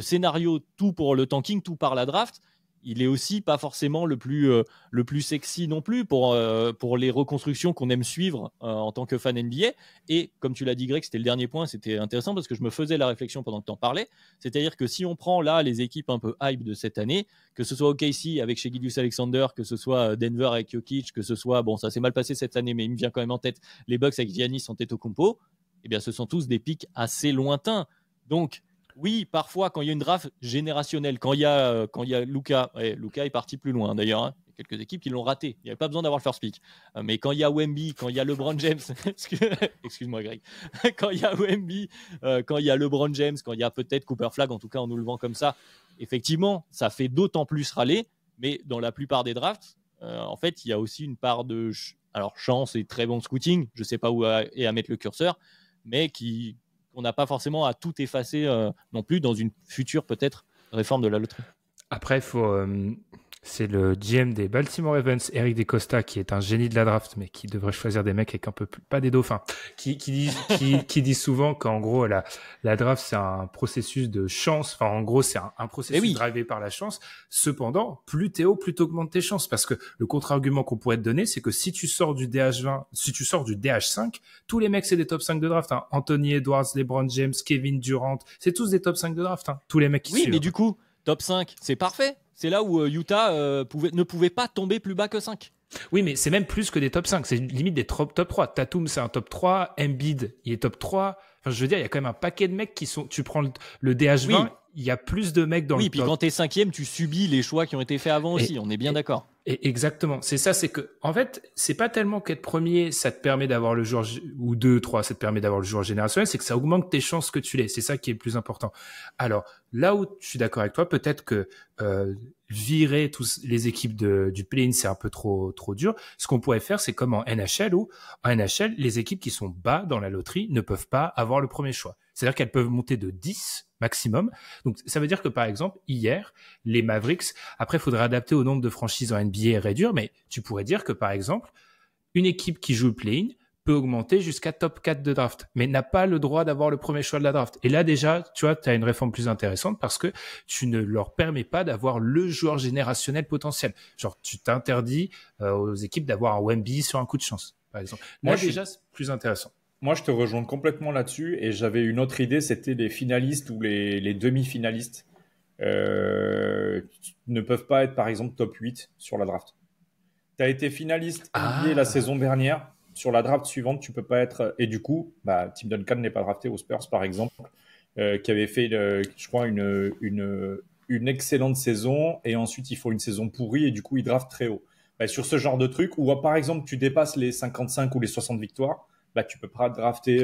scénario tout pour le tanking, tout par la draft, il est aussi pas forcément le plus sexy non plus pour les reconstructions qu'on aime suivre en tant que fan NBA. Et comme tu l'as dit, Greg, c'était le dernier point, c'était intéressant parce que je me faisais la réflexion pendant que tu en parlais. C'est-à-dire que si on prend là les équipes un peu hype de cette année, que ce soit OKC avec Shai Gilgeous-Alexander, que ce soit Denver avec Jokic, que ce soit, bon, ça s'est mal passé cette année, mais il me vient quand même en tête, les Bucks avec Giannis Antetokounmpo, eh bien, ce sont tous des pics assez lointains. Donc, oui, parfois, quand il y a une draft générationnelle, quand il y a Luka, Luka est parti plus loin d'ailleurs, hein. Il y a quelques équipes qui l'ont raté, il n'y avait pas besoin d'avoir le first pick. Mais quand il y a Wemby, quand il y a LeBron James, excuse-moi Greg, quand il y a Wemby, quand il y a LeBron James, quand il y a peut-être Cooper Flag, en tout cas on nous le vend comme ça, effectivement, ça fait d'autant plus râler, mais dans la plupart des drafts, en fait, il y a aussi une part de chance et très bon scouting, je ne sais pas où à mettre le curseur, mais on n'a pas forcément à tout effacer non plus dans une future peut-être réforme de la loterie. Après, c'est le GM des Baltimore Ravens, Eric DeCosta, qui est un génie de la draft, mais qui devrait choisir des mecs avec un peu plus, pas des dauphins, qui dit souvent qu'en gros, la draft, c'est un processus de chance. Enfin, en gros, c'est un processus drivé par la chance. Cependant, plus t'es haut, plus t'augmentes tes chances. Parce que le contre-argument qu'on pourrait te donner, c'est que si tu sors du DH20, si tu sors du DH5, tous les mecs, c'est des top 5 de draft, hein. Anthony Edwards, LeBron James, Kevin Durant, c'est tous des top 5 de draft, hein. Tous les mecs qui suivent. Oui, mais du coup, top 5, c'est parfait. C'est là où Utah ne pouvait pas tomber plus bas que 5. Oui, mais c'est même plus que des top 5. C'est limite des top 3. Tatum, c'est un top 3. Embiid, il est top 3. Enfin, je veux dire, il y a quand même un paquet de mecs qui sont... Tu prends le DH20, oui. Il y a plus de mecs dans le top. Oui, puis quand t'es 5e, tu subis les choix qui ont été faits avant aussi. On est bien d'accord. Et exactement. C'est ça, c'est que, en fait, c'est pas tellement qu'être premier, ça te permet d'avoir le joueur, ou 2, 3, ça te permet d'avoir le joueur générationnel, c'est que ça augmente tes chances que tu l'aies. C'est ça qui est le plus important. Alors, là où je suis d'accord avec toi, peut-être que, virer tous les équipes du play-in, c'est un peu trop dur. Ce qu'on pourrait faire, c'est comme en NHL où, en NHL, les équipes qui sont bas dans la loterie ne peuvent pas avoir le premier choix. C'est-à-dire qu'elles peuvent monter de 10 maximum. Donc, ça veut dire que, par exemple, hier, les Mavericks, après, il faudrait adapter au nombre de franchises en NBA et réduire, mais tu pourrais dire que, par exemple, une équipe qui joue le play-in peut augmenter jusqu'à top 4 de draft, mais n'a pas le droit d'avoir le premier choix de la draft. Et là, déjà, tu vois, tu as une réforme plus intéressante parce que tu ne leur permets pas d'avoir le joueur générationnel potentiel. Genre, tu t'interdis aux équipes d'avoir un Wemby sur un coup de chance, par exemple. Là, déjà, c'est plus intéressant. Moi, je te rejoins complètement là-dessus et j'avais une autre idée, c'était les finalistes ou les demi-finalistes ne peuvent pas être, par exemple, top 8 sur la draft. Tu as été finaliste NBA la saison dernière. Sur la draft suivante, tu peux pas être... Et du coup, Tim Duncan n'est pas drafté aux Spurs, par exemple. qui avait fait, je crois, une excellente saison, et ensuite ils font une saison pourrie, et du coup ils draftent très haut. Bah, sur ce genre de truc, où par exemple tu dépasses les 55 ou les 60 victoires, bah, tu peux pas drafter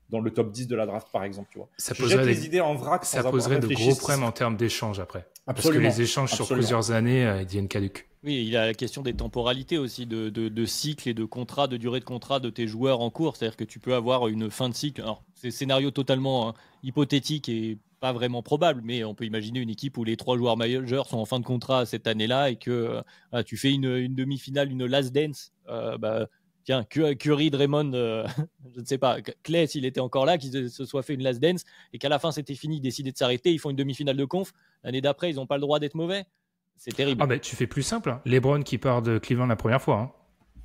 dans le top 10 de la draft, par exemple. Tu vois. Ça Je jette les idées en vrac sans ça avoir poserait de réfléchi. gros problèmes en termes d'échanges après. Absolument. Parce que les échanges sur plusieurs années deviennent caduques. Oui, il y a la question des temporalités aussi, de cycle et de contrat, de durée de contrat de tes joueurs en cours. C'est-à-dire que tu peux avoir une fin de cycle. Alors, c'est scénario totalement hypothétique et pas vraiment probable, mais on peut imaginer une équipe où les 3 joueurs majeurs sont en fin de contrat cette année-là et que tu fais une demi-finale, une last dance. Tiens, Curry, Draymond, je ne sais pas, Clay, s'il était encore là, qu'il se soit fait une last dance et qu'à la fin c'était fini, décidé de s'arrêter, ils font une demi-finale de conf. L'année d'après, ils n'ont pas le droit d'être mauvais. C'est terrible. Ah ben tu fais plus simple. Hein. LeBron qui part de Cleveland la première fois. Hein.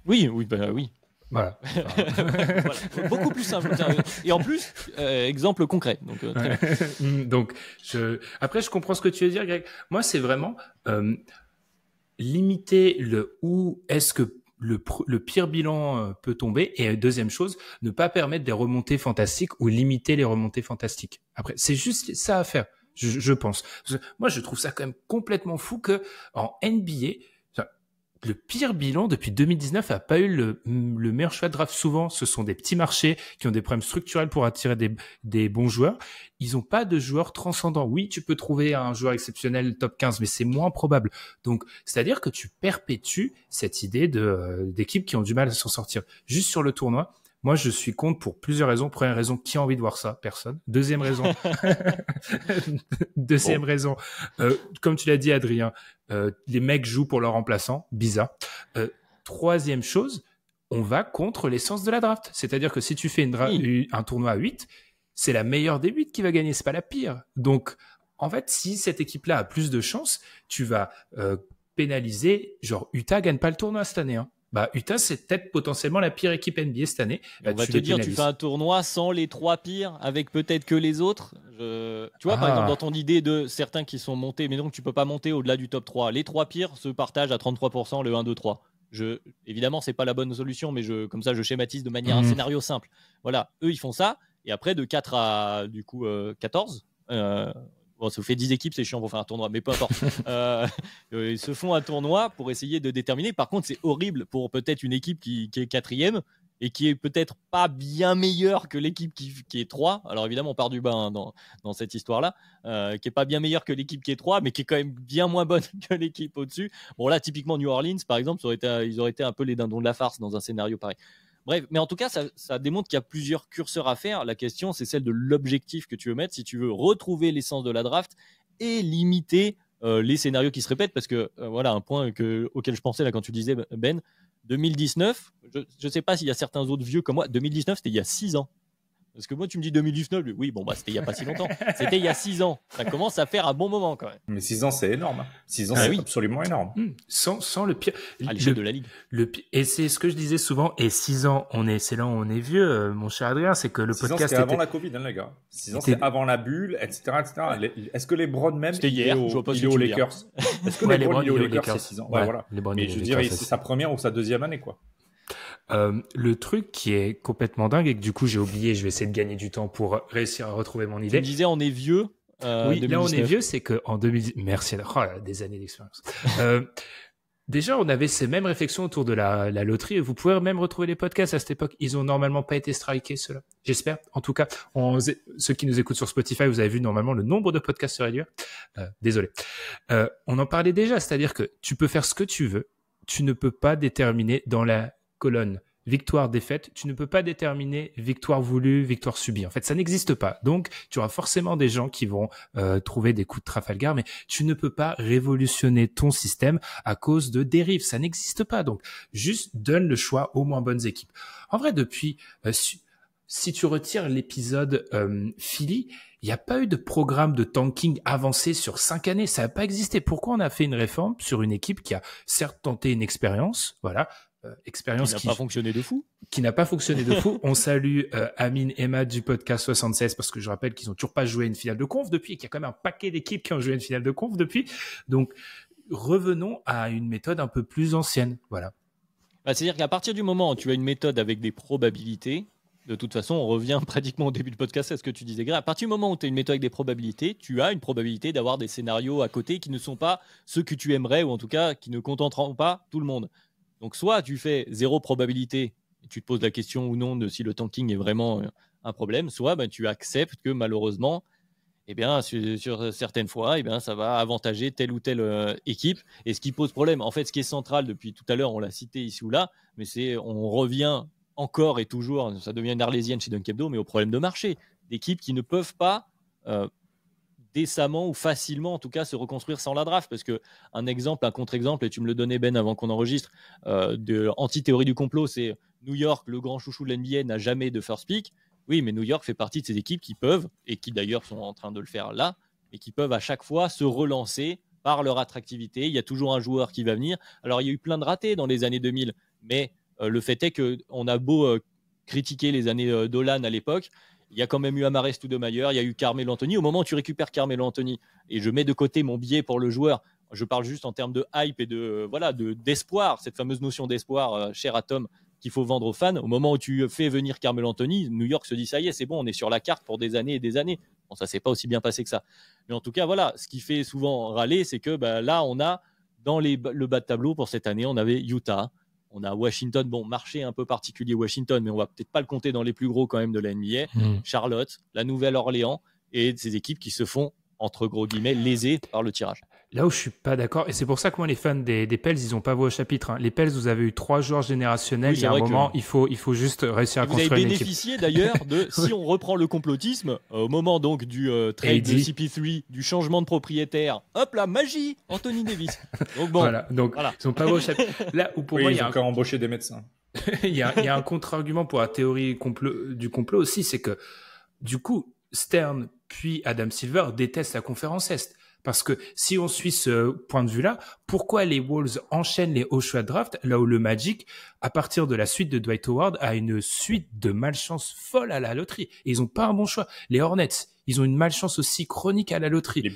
Oui. Voilà. Voilà. Beaucoup plus simple. Et en plus, exemple concret. Donc, après, je comprends ce que tu veux dire, Greg. Moi, c'est vraiment limiter le où est-ce que le pire bilan peut tomber. Et deuxième chose, ne pas permettre des remontées fantastiques ou limiter les remontées fantastiques. Après, c'est juste ça à faire. Je pense. Moi, je trouve ça quand même complètement fou que en NBA, le pire bilan depuis 2019 a pas eu le meilleur choix de draft. Souvent, ce sont des petits marchés qui ont des problèmes structurels pour attirer des bons joueurs. Ils ont pas de joueurs transcendants. Oui, tu peux trouver un joueur exceptionnel top 15, mais c'est moins probable. Donc, c'est-à-dire que tu perpétues cette idée d'équipes qui ont du mal à s'en sortir. Juste sur le tournoi, moi, je suis contre pour plusieurs raisons. Première raison, qui a envie de voir ça? Personne. Deuxième raison, raison, comme tu l'as dit, Adrien, les mecs jouent pour leur remplaçant. Bizarre. Troisième chose, on va contre l'essence de la draft. C'est-à-dire que si tu fais un tournoi à 8, c'est la meilleure des 8 qui va gagner. C'est pas la pire. Donc, en fait, si cette équipe-là a plus de chance, tu vas pénaliser. Genre, Utah gagne pas le tournoi cette année. Hein. Bah, Utah, c'est peut-être potentiellement la pire équipe NBA cette année. On va te dire, tu fais un tournoi sans les 3 pires, avec peut-être que les autres. Tu vois, par exemple, dans ton idée de certains qui sont montés, mais donc tu peux pas monter au-delà du top 3. Les 3 pires se partagent à 33%, le 1, 2, 3. Évidemment, c'est pas la bonne solution, mais comme ça, je schématise de manière un scénario simple. Voilà, eux, ils font ça. Et après, de 4 à, du coup, 14, bon, ça vous fait 10 équipes, c'est chiant pour faire un tournoi, mais peu importe. Ils se font un tournoi pour essayer de déterminer. Par contre, c'est horrible pour peut-être une équipe qui est 4e et qui est peut-être pas bien meilleure que l'équipe qui est 3. Alors évidemment, on part du bas dans cette histoire-là, qui est pas bien meilleure que l'équipe qui est 3, mais qui est quand même bien moins bonne que l'équipe au-dessus. Bon là, typiquement New Orleans, par exemple, ils auraient été un peu les dindons de la farce dans un scénario pareil. Bref, mais en tout cas, ça démontre qu'il y a plusieurs curseurs à faire. La question, c'est celle de l'objectif que tu veux mettre. Si tu veux retrouver l'essence de la draft et limiter les scénarios qui se répètent, parce que voilà un point auquel je pensais là quand tu disais, Ben, 2019, je ne sais pas s'il y a certains autres vieux comme moi. 2019, c'était il y a 6 ans. Parce que moi, tu me dis 2019, oui, bon, bah, c'était il n'y a pas si longtemps. C'était il y a 6 ans. Ça commence à faire un bon moment quand même. Mais 6 ans, c'est énorme. 6 ans, c'est absolument énorme. Sans le pire. À l'échelle de la Ligue. Et c'est ce que je disais souvent. Et 6 ans, c'est là où on est vieux, mon cher Adrien. C'est que le 6 podcast. C'était avant la Covid, hein, les gars. 6 ans, c'est avant la bulle, etc. Est-ce que les LeBron même. C'était hier, je vois pas il est aux Lakers. Est-ce que LeBron est aux Lakers, c'est 6 ans? Ouais, voilà. Mais je veux dire, c'est sa première ou sa deuxième année, quoi. Le truc qui est complètement dingue et que du coup j'ai oublié, je vais essayer de gagner du temps pour réussir à retrouver mon idée. Tu me disais on est vieux. Oui, 2019. là on est vieux, c'est que en 2010, merci, des années d'expérience. Déjà, on avait ces mêmes réflexions autour de la loterie et vous pouvez même retrouver les podcasts à cette époque. Ils ont normalement pas été strikés, ceux-là. J'espère. En tout cas, ceux qui nous écoutent sur Spotify, vous avez vu normalement le nombre de podcasts se réduire. Désolé. On en parlait déjà, c'est-à-dire que tu peux faire ce que tu veux. Tu ne peux pas déterminer dans la colonne victoire-défaite, tu ne peux pas déterminer victoire voulue, victoire subie. En fait, ça n'existe pas. Donc, tu auras forcément des gens qui vont trouver des coups de Trafalgar, mais tu ne peux pas révolutionner ton système à cause de dérives. Ça n'existe pas. Donc, juste donne le choix aux moins bonnes équipes. En vrai, depuis, si tu retires l'épisode Philly, il n'y a pas eu de programme de tanking avancé sur 5 années. Ça n'a pas existé. Pourquoi on a fait une réforme sur une équipe qui a certes tenté une expérience, voilà, expérience qui n'a pas fonctionné de fou. Qui n'a pas fonctionné de fou. On salue Amine et Matt du podcast 76 parce que je rappelle qu'ils ont toujours pas joué une finale de conf depuis et qu'il y a quand même un paquet d'équipes qui ont joué une finale de conf depuis. Donc, revenons à une méthode un peu plus ancienne. Voilà. C'est-à-dire qu'à partir du moment où tu as une méthode avec des probabilités, de toute façon, on revient pratiquement au début du podcast à ce que tu disais, Greg. À partir du moment où tu as une méthode avec des probabilités, tu as une probabilité d'avoir des scénarios à côté qui ne sont pas ceux que tu aimerais, ou en tout cas qui ne contenteront pas tout le monde. Donc, soit tu fais 0 probabilité, et tu te poses la question ou non de si le tanking est vraiment un problème, soit tu acceptes que malheureusement, eh bien, sur certaines fois, eh bien, ça va avantager telle ou telle équipe. Et ce qui pose problème, en fait, ce qui est central depuis tout à l'heure, on l'a cité ici ou là, mais on revient encore et toujours, ça devient une arlésienne chez Dunkebdo, mais au problème de marché. D'équipes qui ne peuvent pas décemment ou facilement, en tout cas, se reconstruire sans la draft. Parce qu'un exemple, un contre-exemple, et tu me le donnais, Ben, avant qu'on enregistre, de anti-théorie du complot, c'est New York, le grand chouchou de l'NBA, n'a jamais de first pick. Oui, mais New York fait partie de ces équipes qui peuvent, et qui d'ailleurs sont en train de le faire là, et qui peuvent à chaque fois se relancer par leur attractivité. Il y a toujours un joueur qui va venir. Alors, il y a eu plein de ratés dans les années 2000, mais le fait est qu'on a beau critiquer les années Dolan à l'époque, il y a quand même eu Amar'e Stoudemire, il y a eu Carmelo Anthony. Au moment où tu récupères Carmelo Anthony, et je mets de côté mon biais pour le joueur, je parle juste en termes de hype et d'espoir, cette fameuse notion d'espoir chère à Tom, qu'il faut vendre aux fans. Au moment où tu fais venir Carmelo Anthony, New York se dit ça y est, c'est bon, on est sur la carte pour des années et des années. Bon, ça s'est pas aussi bien passé que ça. Mais en tout cas, voilà, ce qui fait souvent râler, c'est que là, on a dans le bas de tableau pour cette année, on avait Utah, on a Washington, bon, marché un peu particulier Washington, mais on va peut-être pas le compter dans les plus gros quand même de la NBA. Charlotte, la Nouvelle-Orléans et ces équipes qui se font entre gros guillemets lésées par le tirage. Là où je suis pas d'accord, et c'est pour ça que moi les fans des Pels, ils ont pas voix au chapitre. Hein. Les Pels, vous avez eu 3 joueurs générationnels. Oui, il y a un moment, il faut juste réussir à construire une équipe. Vous avez bénéficié d'ailleurs de, si on reprend le complotisme, au moment donc du trade de CP3, du changement de propriétaire, hop la magie, Anthony Davis. Donc bon, voilà, ils ont pas voix au chapitre. Là où pour moi, ils ont encore embauché des médecins. il y a un contre-argument pour la théorie du complot aussi, c'est que du coup, Stern puis Adam Silver détestent la conférence Est. Parce que si on suit ce point de vue-là, pourquoi les Wolves enchaînent les hauts choix de draft, là où le Magic, à partir de la suite de Dwight Howard, a une suite de malchance folle à la loterie. Et ils ont pas un bon choix. Les Hornets, ils ont une malchance aussi chronique à la loterie. Les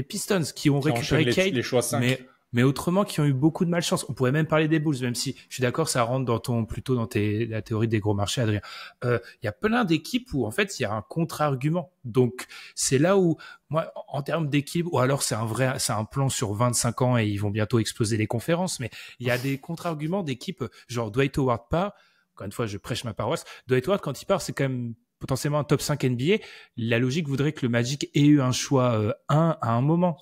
Pistons qui ont récupéré Cade, les choix 5. Mais autrement, qui ont eu beaucoup de malchance. On pourrait même parler des Bulls, même si je suis d'accord, ça rentre plutôt dans la théorie des gros marchés, Adrien. Il y a plein d'équipes où, en fait, il y a un contre-argument. Donc, c'est là où, moi, en termes d'équipe, ou alors c'est un plan sur 25 ans et ils vont bientôt exploser les conférences, mais il y a des contre-arguments d'équipes, genre Dwight Howard part. Encore une fois, je prêche ma paroisse. Dwight Howard, quand il part, c'est quand même potentiellement un top 5 NBA, la logique voudrait que le Magic ait eu un choix 1 à un moment.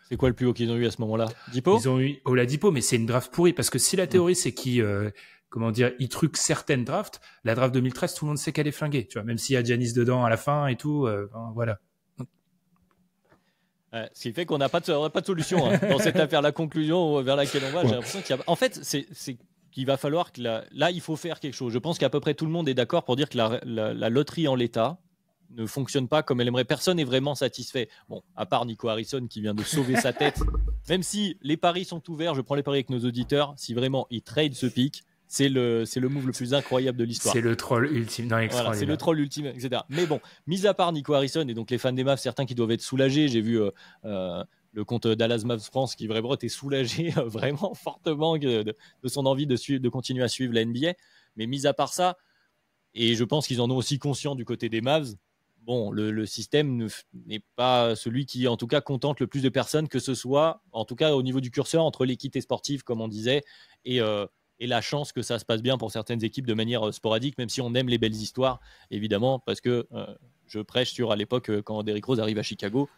C'est quoi le plus haut qu'ils ont eu à ce moment-là? Dipo? Ils ont eu Oladipo, mais c'est une draft pourrie, parce que si la théorie c'est qu'ils ils truquent certaines drafts, la draft 2013, tout le monde sait qu'elle est flinguée, tu vois, même s'il y a Giannis dedans à la fin et tout, voilà. Ce qui fait qu'on n'a pas de solution dans cette affaire. La conclusion vers laquelle on va, j'ai l'impression qu'il y a... En fait, c'est qu'il va falloir que là, il faut faire quelque chose. Je pense qu'à peu près tout le monde est d'accord pour dire que la loterie en l'état ne fonctionne pas comme elle aimerait. Personne n'est vraiment satisfait. Bon, à part Nico Harrison qui vient de sauver sa tête. Même si les paris sont ouverts, je prends les paris avec nos auditeurs. Si vraiment ils trade ce pic, c'est le move le plus incroyable de l'histoire. C'est le troll ultime. Non, voilà, c'est le troll ultime, etc. Mais bon, mis à part Nico Harrison et donc les fans des Mavs, certains qui doivent être soulagés. J'ai vu le compte Dallas Mavs France qui vraiment était soulagé vraiment fortement de son envie de continuer à suivre la NBA. Mais mis à part ça, et je pense qu'ils en ont aussi conscience du côté des Mavs, bon, le système n'est pas celui qui, en tout cas, contente le plus de personnes, que ce soit, en tout cas, au niveau du curseur, entre l'équité sportive, comme on disait, et la chance que ça se passe bien pour certaines équipes de manière sporadique, même si on aime les belles histoires, évidemment, parce que je prêche sur, à l'époque, quand Derrick Rose arrive à Chicago,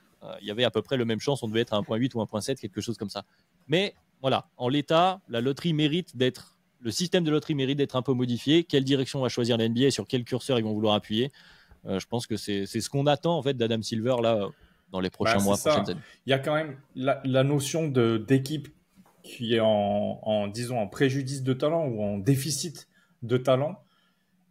il y avait à peu près le même chance, on devait être à 1.8 ou 1.7, quelque chose comme ça. Mais voilà, en l'état, le système de loterie mérite d'être un peu modifié. Quelle direction va choisir la NBA et sur quel curseur ils vont vouloir appuyer? Je pense que c'est ce qu'on attend en fait d'Adam Silver là dans les prochains mois, prochaines années. Il y a quand même la notion d'équipe qui est disons en préjudice de talent ou en déficit de talent,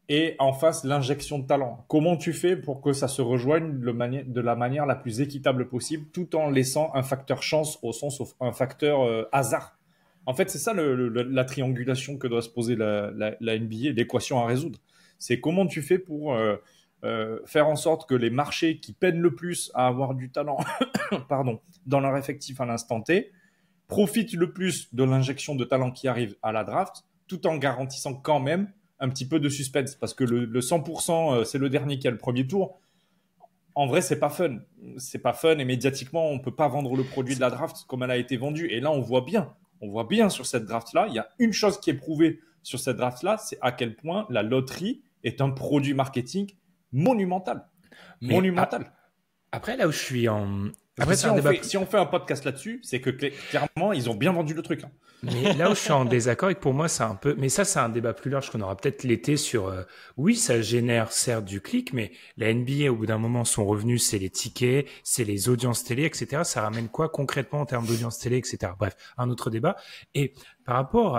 et en face l'injection de talent. Comment tu fais pour que ça se rejoigne de la manière la plus équitable possible, tout en laissant un facteur chance au sens of un facteur hasard? En fait, c'est ça la triangulation que doit se poser la NBA, l'équation à résoudre. C'est comment tu fais pour faire en sorte que les marchés qui peinent le plus à avoir du talent dans leur effectif à l'instant T profitent le plus de l'injection de talent qui arrive à la draft, tout en garantissant quand même un petit peu de suspense parce que le 100%, c'est le dernier qui a le premier tour. En vrai, c'est pas fun. C'est pas fun et médiatiquement, on peut pas vendre le produit de la draft comme elle a été vendue. Et là, on voit bien sur cette draft-là, il y a une chose qui est prouvée sur cette draft-là, c'est à quel point la loterie est un produit marketing monumental. Monumental. Après, là où je suis en... Après, si on fait un podcast là-dessus, c'est que clairement, ils ont bien vendu le truc. Hein. Mais là où je suis en désaccord, et que pour moi, c'est un peu... Mais ça, c'est un débat plus large qu'on aura peut-être l'été sur... Oui, ça génère certes du clic, mais la NBA, au bout d'un moment, son revenu, c'est les tickets, c'est les audiences télé, etc. Ça ramène quoi concrètement en termes d'audience télé, etc. Bref, un autre débat. Et par rapport,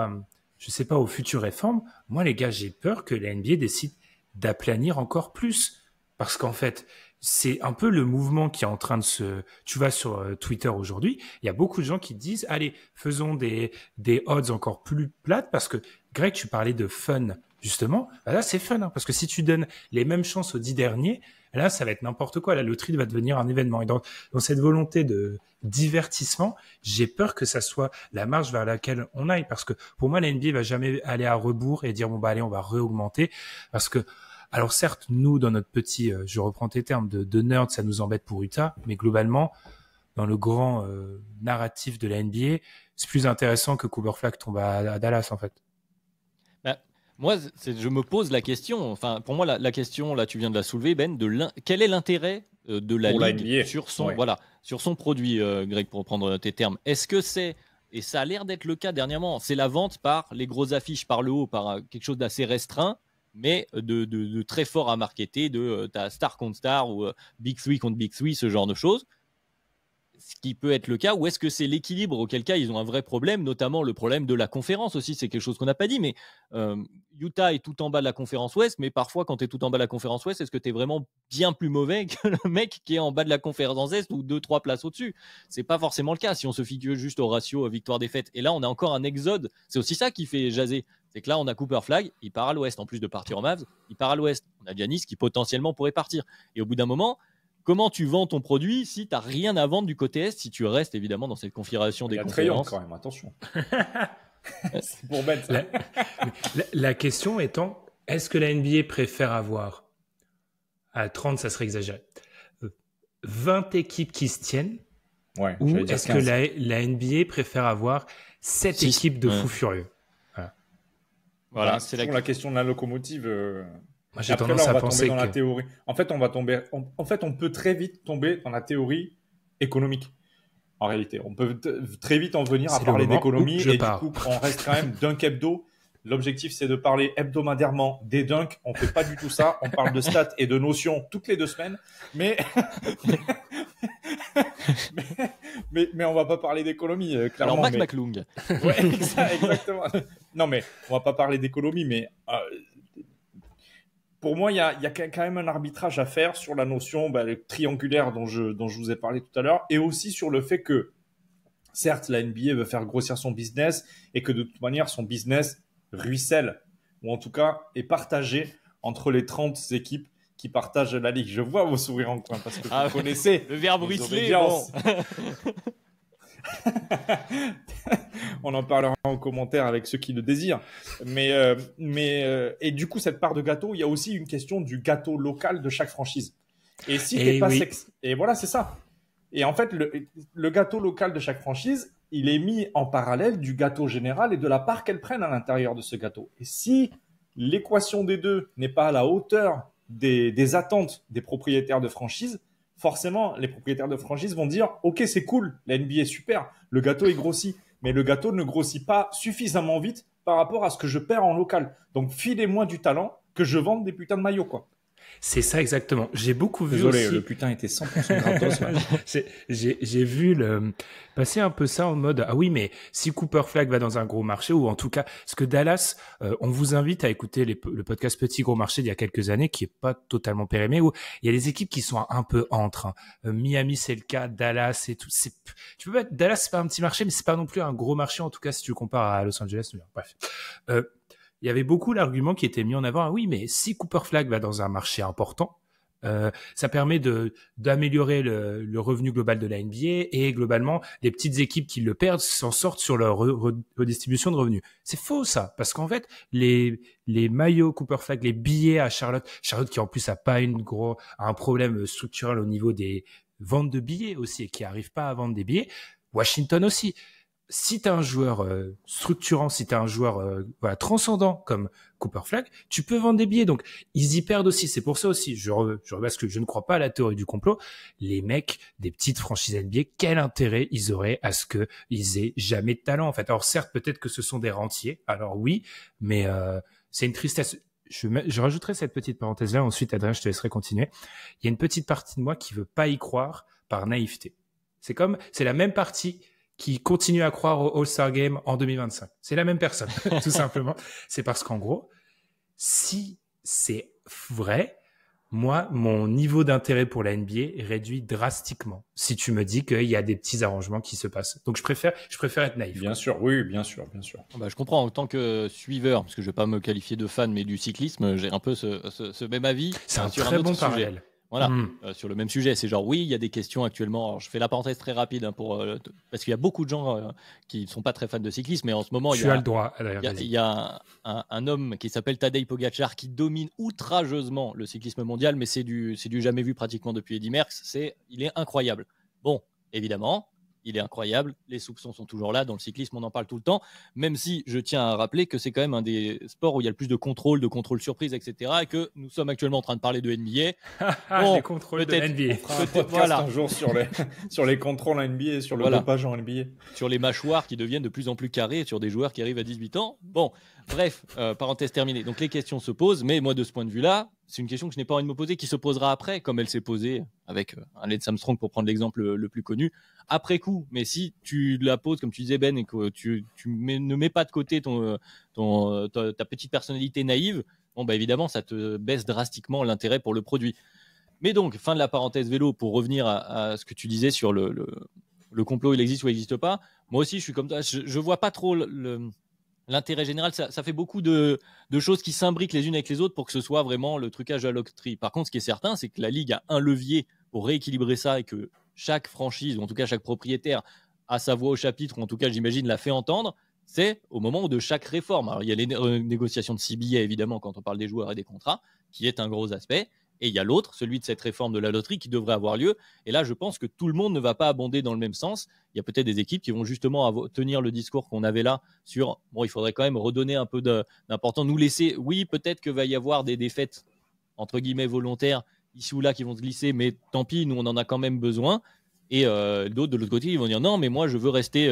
je sais pas, aux futures réformes, moi, les gars, j'ai peur que la NBA décide d'aplanir encore plus. Parce qu'en fait... c'est un peu le mouvement qui est en train de se... Tu vas sur Twitter aujourd'hui, il y a beaucoup de gens qui disent « Allez, faisons des odds encore plus plates » parce que, Greg, tu parlais de fun, justement. Bah là, c'est fun, hein, parce que si tu donnes les mêmes chances aux 10 derniers, là, ça va être n'importe quoi. La loterie va devenir un événement. Et dans cette volonté de divertissement, j'ai peur que ça soit la marge vers laquelle on aille. Parce que pour moi, la NBA va jamais aller à rebours et dire « Bon, bah allez, on va réaugmenter. » Parce que alors certes, nous, dans notre petit, je reprends tes termes, de nerd, ça nous embête pour Utah, mais globalement, dans le grand narratif de la NBA, c'est plus intéressant que Cooper Flag tombe à Dallas, en fait. Bah, moi, je me pose la question, enfin, pour moi, la question, là, tu viens de la soulever, Ben, quel est l'intérêt de la Ligue sur son produit, Greg, pour reprendre tes termes. Est-ce que c'est, et ça a l'air d'être le cas dernièrement, c'est la vente par les grosses affiches par le haut, par quelque chose d'assez restreint, mais de très fort à marketer, ta star contre star ou Big Three contre Big Three, ce genre de choses, ce qui peut être le cas, ou est-ce que c'est l'équilibre, auquel cas ils ont un vrai problème, notamment le problème de la conférence aussi, c'est quelque chose qu'on n'a pas dit, mais Utah est tout en bas de la conférence Ouest, mais parfois quand tu es tout en bas de la conférence Ouest, est-ce que tu es vraiment bien plus mauvais que le mec qui est en bas de la conférence Est ou 2-3 places au-dessus? C'est pas forcément le cas si on se fie juste au ratio victoire-défaite, et là on a encore un exode, c'est aussi ça qui fait jaser. C'est que là, on a Cooper Flag, il part à l'ouest. En plus de partir en Mavs, il part à l'ouest. On a Giannis qui potentiellement pourrait partir. Et au bout d'un moment, comment tu vends ton produit si tu n'as rien à vendre du côté est, si tu restes évidemment dans cette configuration des conférences? Quand même, attention. C'est pour Ben, ça. La question étant, est-ce que la NBA préfère avoir, à 30, ça serait exagéré, 20 équipes qui se tiennent, ou est-ce que la NBA préfère avoir 7 équipes de fous furieux? Voilà, c'est la question de la locomotive. Moi, j'ai tendance à penser dans la théorie. En fait, on peut très vite tomber dans la théorie économique. En réalité, on peut très vite en venir à parler d'économie et du coup, on reste quand même dunk hebdo. L'objectif, c'est de parler hebdomadairement des dunks. On fait pas du tout ça. On parle de stats et de notions toutes les 2 semaines. Mais on va pas parler d'économie, clairement. Alors, Mac McClung. Ouais, exactement. Non, mais on va pas parler d'économie, mais pour moi, il y a quand même un arbitrage à faire sur la notion triangulaire dont je vous ai parlé tout à l'heure, et aussi sur le fait que, certes, la NBA veut faire grossir son business, et que de toute manière, son business ruisselle, ou en tout cas est partagé entre les 30 équipes qui partagent la ligue. Je vois vos sourires en coin, parce que vous connaissez le verbe ruisseler. Bon. On en parlera en commentaire avec ceux qui le désirent. Et du coup, cette part de gâteau, il y a aussi une question du gâteau local de chaque franchise. Et si t'es pas et voilà, c'est ça. Et en fait, le gâteau local de chaque franchise, il est mis en parallèle du gâteau général et de la part qu'elles prennent à l'intérieur de ce gâteau. Et si l'équation des deux n'est pas à la hauteur des attentes des propriétaires de franchise, forcément, les propriétaires de franchise vont dire « Ok, c'est cool, la NBA est super, le gâteau est grossi, mais le gâteau ne grossit pas suffisamment vite par rapport à ce que je perds en local. Donc, filez-moi du talent que je vende des putains de maillots, quoi. » C'est ça exactement. J'ai beaucoup vu Désolé, aussi... le putain était 100% gratos. J'ai vu passer un peu ça en mode ah oui, mais si Cooper Flag va dans un gros marché, ou en tout cas parce que Dallas, on vous invite à écouter le podcast Petit Gros Marché d'il y a quelques années qui est pas totalement périmé, où il y a des équipes qui sont un peu entre. Miami c'est le cas, Dallas et tout. Tu peux pas, Dallas c'est pas un petit marché, mais c'est pas non plus un gros marché en tout cas si tu compares à Los Angeles, New York. Bref. Il y avait beaucoup l'argument qui était mis en avant. Ah oui, mais si Cooper Flag va dans un marché important, Ça permet d'améliorer le revenu global de la NBA et globalement, les petites équipes qui le perdent s'en sortent sur leur redistribution de revenus. C'est faux ça, parce qu'en fait, les maillots Cooper Flag, les billets à Charlotte qui en plus a pas un problème structurel au niveau des ventes de billets aussi et qui arrive pas à vendre des billets. Washington aussi. Si t'as un joueur structurant, si t'as un joueur transcendant comme Cooper Flag, tu peux vendre des billets. Donc ils y perdent aussi. C'est pour ça aussi, parce que je ne crois pas à la théorie du complot. Les mecs des petites franchises NBA, quel intérêt ils auraient à ce que ils aient jamais de talent en fait. Alors certes, peut-être que ce sont des rentiers. Alors oui, mais c'est une tristesse. Je rajouterai cette petite parenthèse là. Ensuite, Adrien, je te laisserai continuer. Il y a une petite partie de moi qui veut pas y croire par naïveté. C'est la même partie qui continue à croire au All-Star Game en 2025. C'est la même personne, tout simplement. C'est parce qu'en gros, si c'est vrai, moi, mon niveau d'intérêt pour la NBA est réduit drastiquement. Si tu me dis qu'il y a des petits arrangements qui se passent. Donc, je préfère être naïf. Bien sûr, oui, bien sûr. Bah, je comprends. En tant que suiveur, parce que je vais pas me qualifier de fan, mais du cyclisme, j'ai un peu ce même avis. C'est un sur très un autre bon sujet. parallèle. Voilà, sur le même sujet, c'est genre oui, il y a des questions actuellement. Alors, je fais la parenthèse très rapide parce qu'il y a beaucoup de gens qui ne sont pas très fans de cyclisme, mais en ce moment, tu as le droit. Il y a un homme qui s'appelle Tadej Pogacar qui domine outrageusement le cyclisme mondial, mais c'est du jamais vu pratiquement depuis Eddy Merckx. Il est incroyable. Bon, évidemment, il est incroyable. Les soupçons sont toujours là. Dans le cyclisme, on en parle tout le temps. Même si je tiens à rappeler que c'est quand même un des sports où il y a le plus de contrôle surprise, etc. Et que nous sommes actuellement en train de parler de NBA. Bon, les contrôles de NBA. On fera un podcast un jour sur les contrôles en NBA et sur le dopage en NBA. Sur les mâchoires qui deviennent de plus en plus carrées sur des joueurs qui arrivent à 18 ans. Bon, bref, parenthèse terminée. Donc les questions se posent, mais moi de ce point de vue-là, c'est une question que je n'ai pas envie de me poser, qui se posera après, comme elle s'est posée avec un Lance Armstrong pour prendre l'exemple le plus connu, après coup. Mais si tu la poses, comme tu disais Ben, et que ne mets pas de côté ta petite personnalité naïve, bon bah évidemment ça te baisse drastiquement l'intérêt pour le produit. Mais donc, fin de la parenthèse vélo, pour revenir à ce que tu disais sur le complot, il existe ou il n'existe pas. Moi aussi, je suis comme toi, je vois pas trop l'intérêt général. Ça fait beaucoup de choses qui s'imbriquent les unes avec les autres pour que ce soit vraiment le trucage à la loterie. Par contre, ce qui est certain, c'est que la Ligue a un levier pour rééquilibrer ça et que chaque franchise, ou en tout cas chaque propriétaire, a sa voix au chapitre, ou en tout cas, j'imagine, la fait entendre. C'est au moment de chaque réforme. Alors, il y a les négociations de CBA, évidemment, quand on parle des joueurs et des contrats, qui est un gros aspect. Et il y a l'autre, celui de cette réforme de la loterie qui devrait avoir lieu. Et là, je pense que tout le monde ne va pas abonder dans le même sens. Il y a peut-être des équipes qui vont justement tenir le discours qu'on avait là sur, bon, il faudrait quand même redonner un peu d'importance, nous laisser, oui, peut-être que va y avoir des défaites, entre guillemets, volontaires, ici ou là, qui vont se glisser, mais tant pis, nous, on en a quand même besoin. Et d'autres, de l'autre côté, ils vont dire, non, mais moi, je veux rester...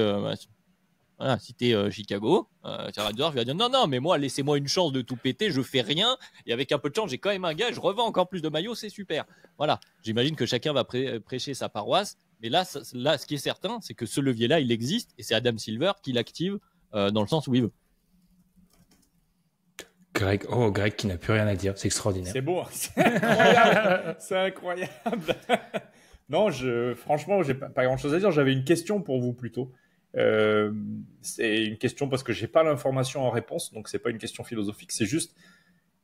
Voilà, si t'es Chicago, Sarah Dor va dire non, mais moi, laissez-moi une chance de tout péter, je fais rien, et avec un peu de chance, j'ai quand même un gars, je revends encore plus de maillots, c'est super. Voilà, j'imagine que chacun va prêcher sa paroisse, mais là, ce qui est certain, c'est que ce levier-là, il existe, et c'est Adam Silver qui l'active dans le sens où il veut. Greg qui n'a plus rien à dire, c'est extraordinaire. C'est beau, c'est incroyable. C'est incroyable. Non, franchement, j'ai pas grand-chose à dire. J'avais une question pour vous plutôt. C'est une question parce que j'ai pas l'information en réponse, donc c'est pas une question philosophique, c'est juste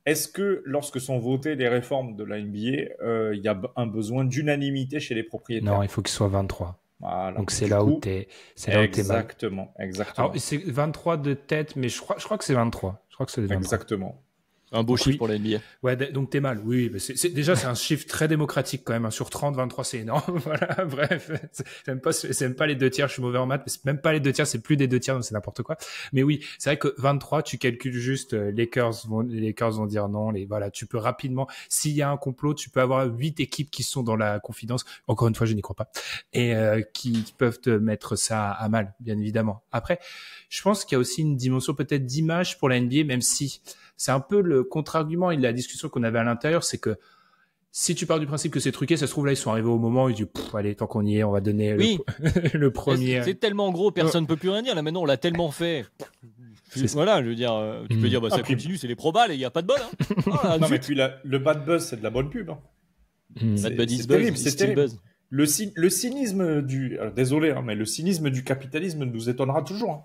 est-ce que lorsque sont votées les réformes de la NBA, il y a un besoin d'unanimité chez les propriétaires? Non, il faut qu'il soit 23. Voilà. Donc c'est là où t'es mal. Exactement. Alors c'est 23 de tête, mais je crois que c'est 23. Je crois que c'est 23. Exactement. Un beau chiffre pour la NBA. Ouais, donc t'es mal. Oui, mais déjà c'est un chiffre très démocratique quand même. Sur 30, 23 c'est énorme. Voilà, bref. C'est même pas les 2 tiers. Je suis mauvais en maths, mais c'est même pas les 2 tiers. C'est plus des 2 tiers, donc c'est n'importe quoi. Mais oui, c'est vrai que 23, tu calcules juste. Les Lakers vont dire non. Voilà, tu peux rapidement. S'il y a un complot, tu peux avoir 8 équipes qui sont dans la confidence. Encore une fois, je n'y crois pas. Et qui peuvent te mettre ça à mal, bien évidemment. Après, je pense qu'il y a aussi une dimension peut-être d'image pour la NBA, même si c'est un peu le contre-argument et la discussion qu'on avait à l'intérieur, c'est que si tu pars du principe que c'est truqué, ça se trouve là, ils sont arrivés au moment où ils disent, allez, tant qu'on y est, on va donner le premier. C'est tellement gros, personne ne peut plus rien dire. Là, maintenant, on l'a tellement fait. Voilà, je veux dire, tu peux dire, ça continue, c'est les probas, et il n'y a pas de bol. Hein. Non, mais puis le bad buzz, c'est de la bonne pub. Hein. Bad buzz c'est terrible, c'est terrible. Le cynisme désolé, hein, mais le cynisme du capitalisme nous étonnera toujours. Hein.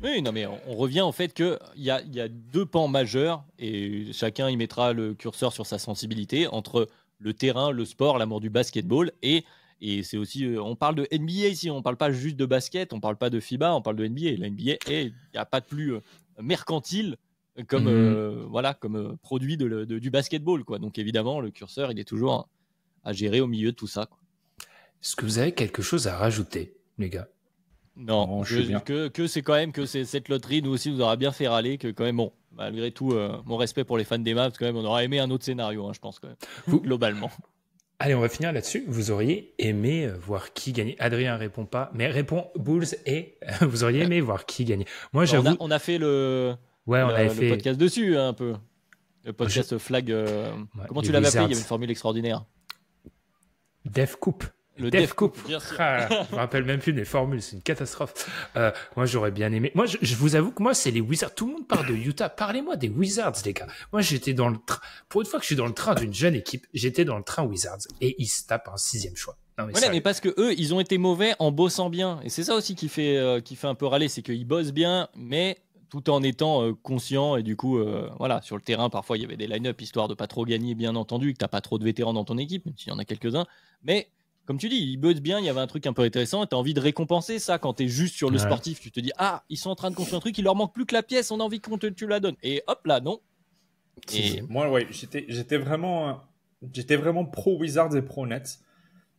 Oui, non, mais on revient au fait qu'il y a deux pans majeurs et chacun y mettra le curseur sur sa sensibilité entre le terrain, le sport, l'amour du basketball et c'est aussi, on parle de NBA ici, on parle pas juste de basket, on parle pas de FIBA, on parle de NBA. La NBA, il n'y a pas de plus mercantile comme, voilà, comme produit du basketball, quoi. Donc évidemment, le curseur, il est toujours à gérer au milieu de tout ça, quoi. Est-ce que vous avez quelque chose à rajouter, les gars? Non, je suis bien. que c'est quand même que cette loterie nous aussi nous aura bien fait râler, que quand même bon, malgré tout mon respect pour les fans des Mavs, quand même on aurait aimé un autre scénario, hein, je pense quand même, globalement. Allez, on va finir là-dessus. Vous auriez aimé voir qui gagner? Adrien répond pas, mais répond Bulls et vous auriez aimé voir qui gagner? Moi, j'avoue. On a fait le podcast dessus, hein, un peu. Le podcast Flag. Comment tu l'avais appelé? Il y avait une formule extraordinaire. Def Coupe. Le Def Coupe. Ah, je me rappelle même plus des formules, c'est une catastrophe. Moi, j'aurais bien aimé. Moi, je vous avoue que moi, c'est les Wizards. Tout le monde parle de Utah. Parlez-moi des Wizards, les gars. Moi, j'étais dans le train. Pour une fois que je suis dans le train d'une jeune équipe, j'étais dans le train Wizards et ils se tapent un 6e choix. Non, mais parce que eux, ils ont été mauvais en bossant bien. Et c'est ça aussi qui fait un peu râler, c'est qu'ils bossent bien, mais tout en étant conscients. Et du coup, voilà, sur le terrain, parfois, il y avait des line-up histoire de pas trop gagner, bien entendu, que t'as pas trop de vétérans dans ton équipe, même s'il y en a quelques-uns. Mais comme tu dis, ils bossent bien, il y avait un truc un peu intéressant, et tu as envie de récompenser ça quand tu es juste sur le sportif. Tu te dis, ah, ils sont en train de construire un truc, il leur manque plus que la pièce, on a envie que tu la donnes. Et hop là, non. Et moi, ouais, j'étais vraiment pro Wizards et pro Nets.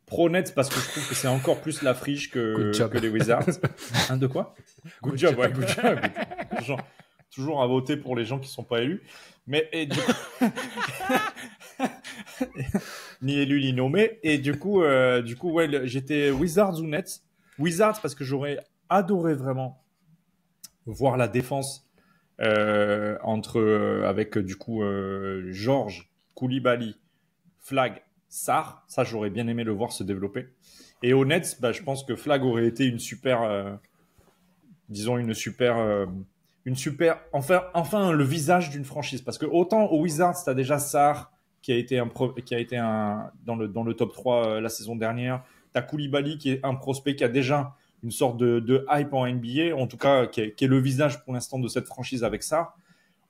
Pro Nets parce que je trouve que c'est encore plus la friche que les Wizards. Hein, de quoi? Good job, ouais, good job. Toujours à voter pour les gens qui sont pas élus. Mais et du coup... ni élu ni nommé. Et du coup ouais, j'étais Wizards ou Nets. Wizards parce que j'aurais adoré vraiment voir la défense avec du coup George, Koulibaly, Flag, Sarr. Ça, j'aurais bien aimé le voir se développer. Et aux Nets, je pense que Flag aurait été une super, enfin le visage d'une franchise. Parce que autant aux Wizards, t'as déjà Sarr qui a été dans le top 3 la saison dernière. T'as Koulibaly qui est un prospect qui a déjà une sorte de hype en NBA, en tout cas qui est le visage pour l'instant de cette franchise avec ça.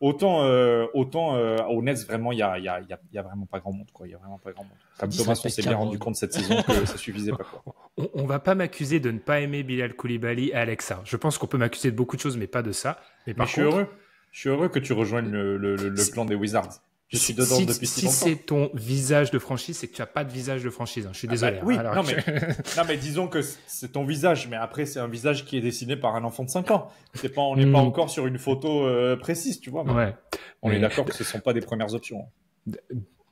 Autant aux Nets, vraiment, il y a vraiment pas grand monde, quoi. Il y a vraiment pas grand monde. Comme Thomas, on s'est bien rendu compte cette saison que ça suffisait pas, quoi. On va pas m'accuser de ne pas aimer Bilal Koulibaly et Alex Sarr. Je pense qu'on peut m'accuser de beaucoup de choses, mais pas de ça. Mais par contre, je suis heureux que tu rejoignes le clan des Wizards. Je suis dedans depuis si longtemps. Si c'est ton visage de franchise, c'est que tu n'as pas de visage de franchise. Hein. Je suis désolé. Oui, non, mais disons que c'est ton visage. Mais après, c'est un visage qui est dessiné par un enfant de 5 ans. On n'est pas encore sur une photo précise, tu vois. Ouais. On est d'accord que ce ne sont pas des premières options.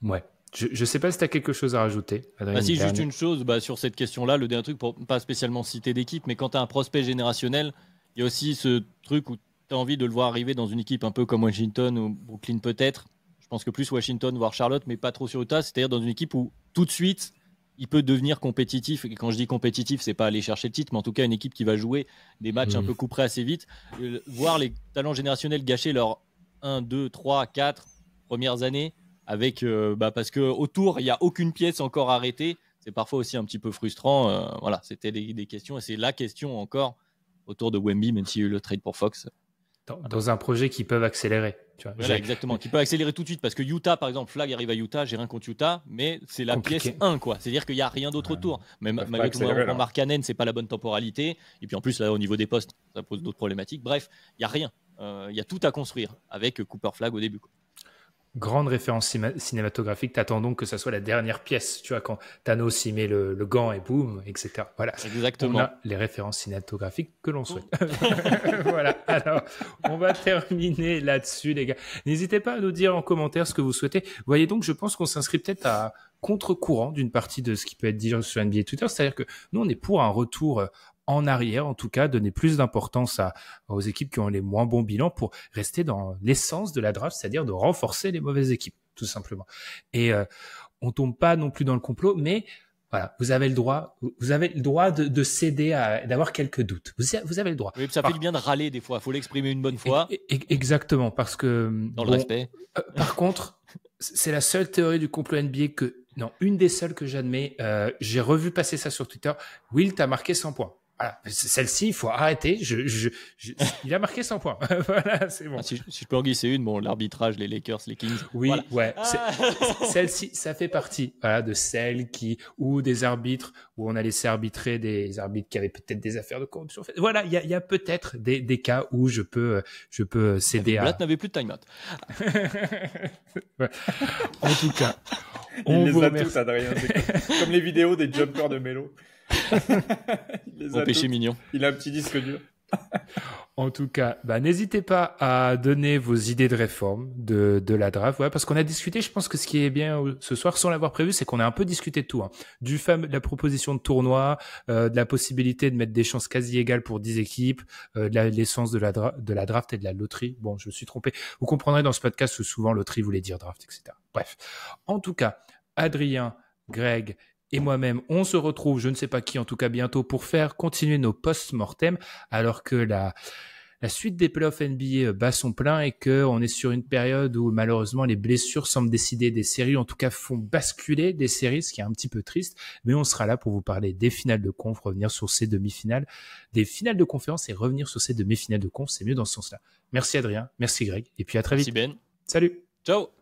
Ouais. Je sais pas si tu as quelque chose à rajouter. Si, juste une chose sur cette question-là. Le dernier truc, pour pas spécialement citer d'équipe, mais quand tu as un prospect générationnel, il y a aussi ce truc où tu as envie de le voir arriver dans une équipe un peu comme Washington ou Brooklyn peut-être. Je pense que plus Washington, voire Charlotte, mais pas trop sur Utah. C'est-à-dire dans une équipe où tout de suite, il peut devenir compétitif. Et quand je dis compétitif, c'est pas aller chercher le titre, mais en tout cas une équipe qui va jouer des matchs un peu couperés assez vite. Voir les talents générationnels gâcher leurs 1, 2, 3, 4 premières années avec, parce que autour, il n'y a aucune pièce encore arrêtée. C'est parfois aussi un petit peu frustrant. Voilà, c'était des questions. Et c'est la question encore autour de Wemby, même s'il y a eu le trade pour Fox. Dans un projet qui peuvent accélérer. Tu vois, voilà, exactement, qui peut accélérer tout de suite. Parce que Utah, par exemple, Flag arrive à Utah, j'ai rien contre Utah, mais c'est la pièce 1, quoi. C'est-à-dire qu'il n'y a rien d'autre autour. Mais malgré tout, en Markkanen, c'est pas la bonne temporalité. Et puis en plus, là, au niveau des postes, ça pose d'autres problématiques. Bref, il n'y a rien. Il y a tout à construire avec Cooper Flag au début, quoi. Grande référence cinématographique. T'attends donc que ça soit la dernière pièce. Tu vois, quand Thanos y met le gant et boum, etc. Voilà. Exactement. On a les références cinématographiques que l'on souhaite. Voilà. Alors, on va terminer là-dessus, les gars. N'hésitez pas à nous dire en commentaire ce que vous souhaitez. Vous voyez donc, je pense qu'on s'inscrit peut-être à contre-courant d'une partie de ce qui peut être dit sur NBA Twitter. C'est-à-dire que nous, on est pour un retour en arrière, en tout cas, donner plus d'importance aux équipes qui ont les moins bons bilans pour rester dans l'essence de la draft, c'est-à-dire de renforcer les mauvaises équipes, tout simplement. Et on tombe pas non plus dans le complot, mais voilà, vous avez le droit de céder d'avoir quelques doutes. Vous avez le droit. Oui, ça fait du bien de râler des fois. Il faut l'exprimer une bonne fois. Exactement, parce que dans le respect. Par contre, c'est la seule théorie du complot NBA une des seules que j'admets. J'ai revu passer ça sur Twitter. Will, t'as marqué 100 points. Voilà. Celle-ci, il faut arrêter. Il a marqué 100 points. Voilà, c'est bon. Si je peux en glisser une, bon, l'arbitrage, les Lakers, les Kings. Oui, voilà. ouais. Celle-ci, ça fait partie de celles ou des arbitres où on a laissé arbitrer des arbitres qui avaient peut-être des affaires de corruption. Voilà, il y a peut-être des cas où je peux céder Blatt n'avait plus de time-out. Ouais. En tout cas, il les a tous, Adrien. Comme les vidéos des jumpers de Melo. Mon péché mignon. Il a un petit disque dur. En tout cas, n'hésitez pas à donner vos idées de réforme de la draft, parce qu'on a discuté. Je pense que ce qui est bien ce soir, sans l'avoir prévu, c'est qu'on a un peu discuté de tout, de la proposition de tournoi, de la possibilité de mettre des chances quasi égales pour 10 équipes, de l'essence de la draft et de la loterie. Bon, je me suis trompé. Vous comprendrez dans ce podcast que souvent loterie voulait dire draft, etc. Bref. En tout cas, Adrien, Greg et moi-même, on se retrouve, je ne sais pas qui, en tout cas bientôt, pour faire continuer nos post-mortem, alors que la suite des playoffs NBA bat son plein et qu'on est sur une période où malheureusement les blessures semblent décider des séries, en tout cas font basculer des séries, ce qui est un petit peu triste, mais on sera là pour vous parler des finales de conf, revenir sur ces demi-finales, des finales de conférence et revenir sur ces demi-finales de conf, c'est mieux dans ce sens-là. Merci Adrien, merci Greg, et puis à très vite. Merci Ben. Salut. Ciao.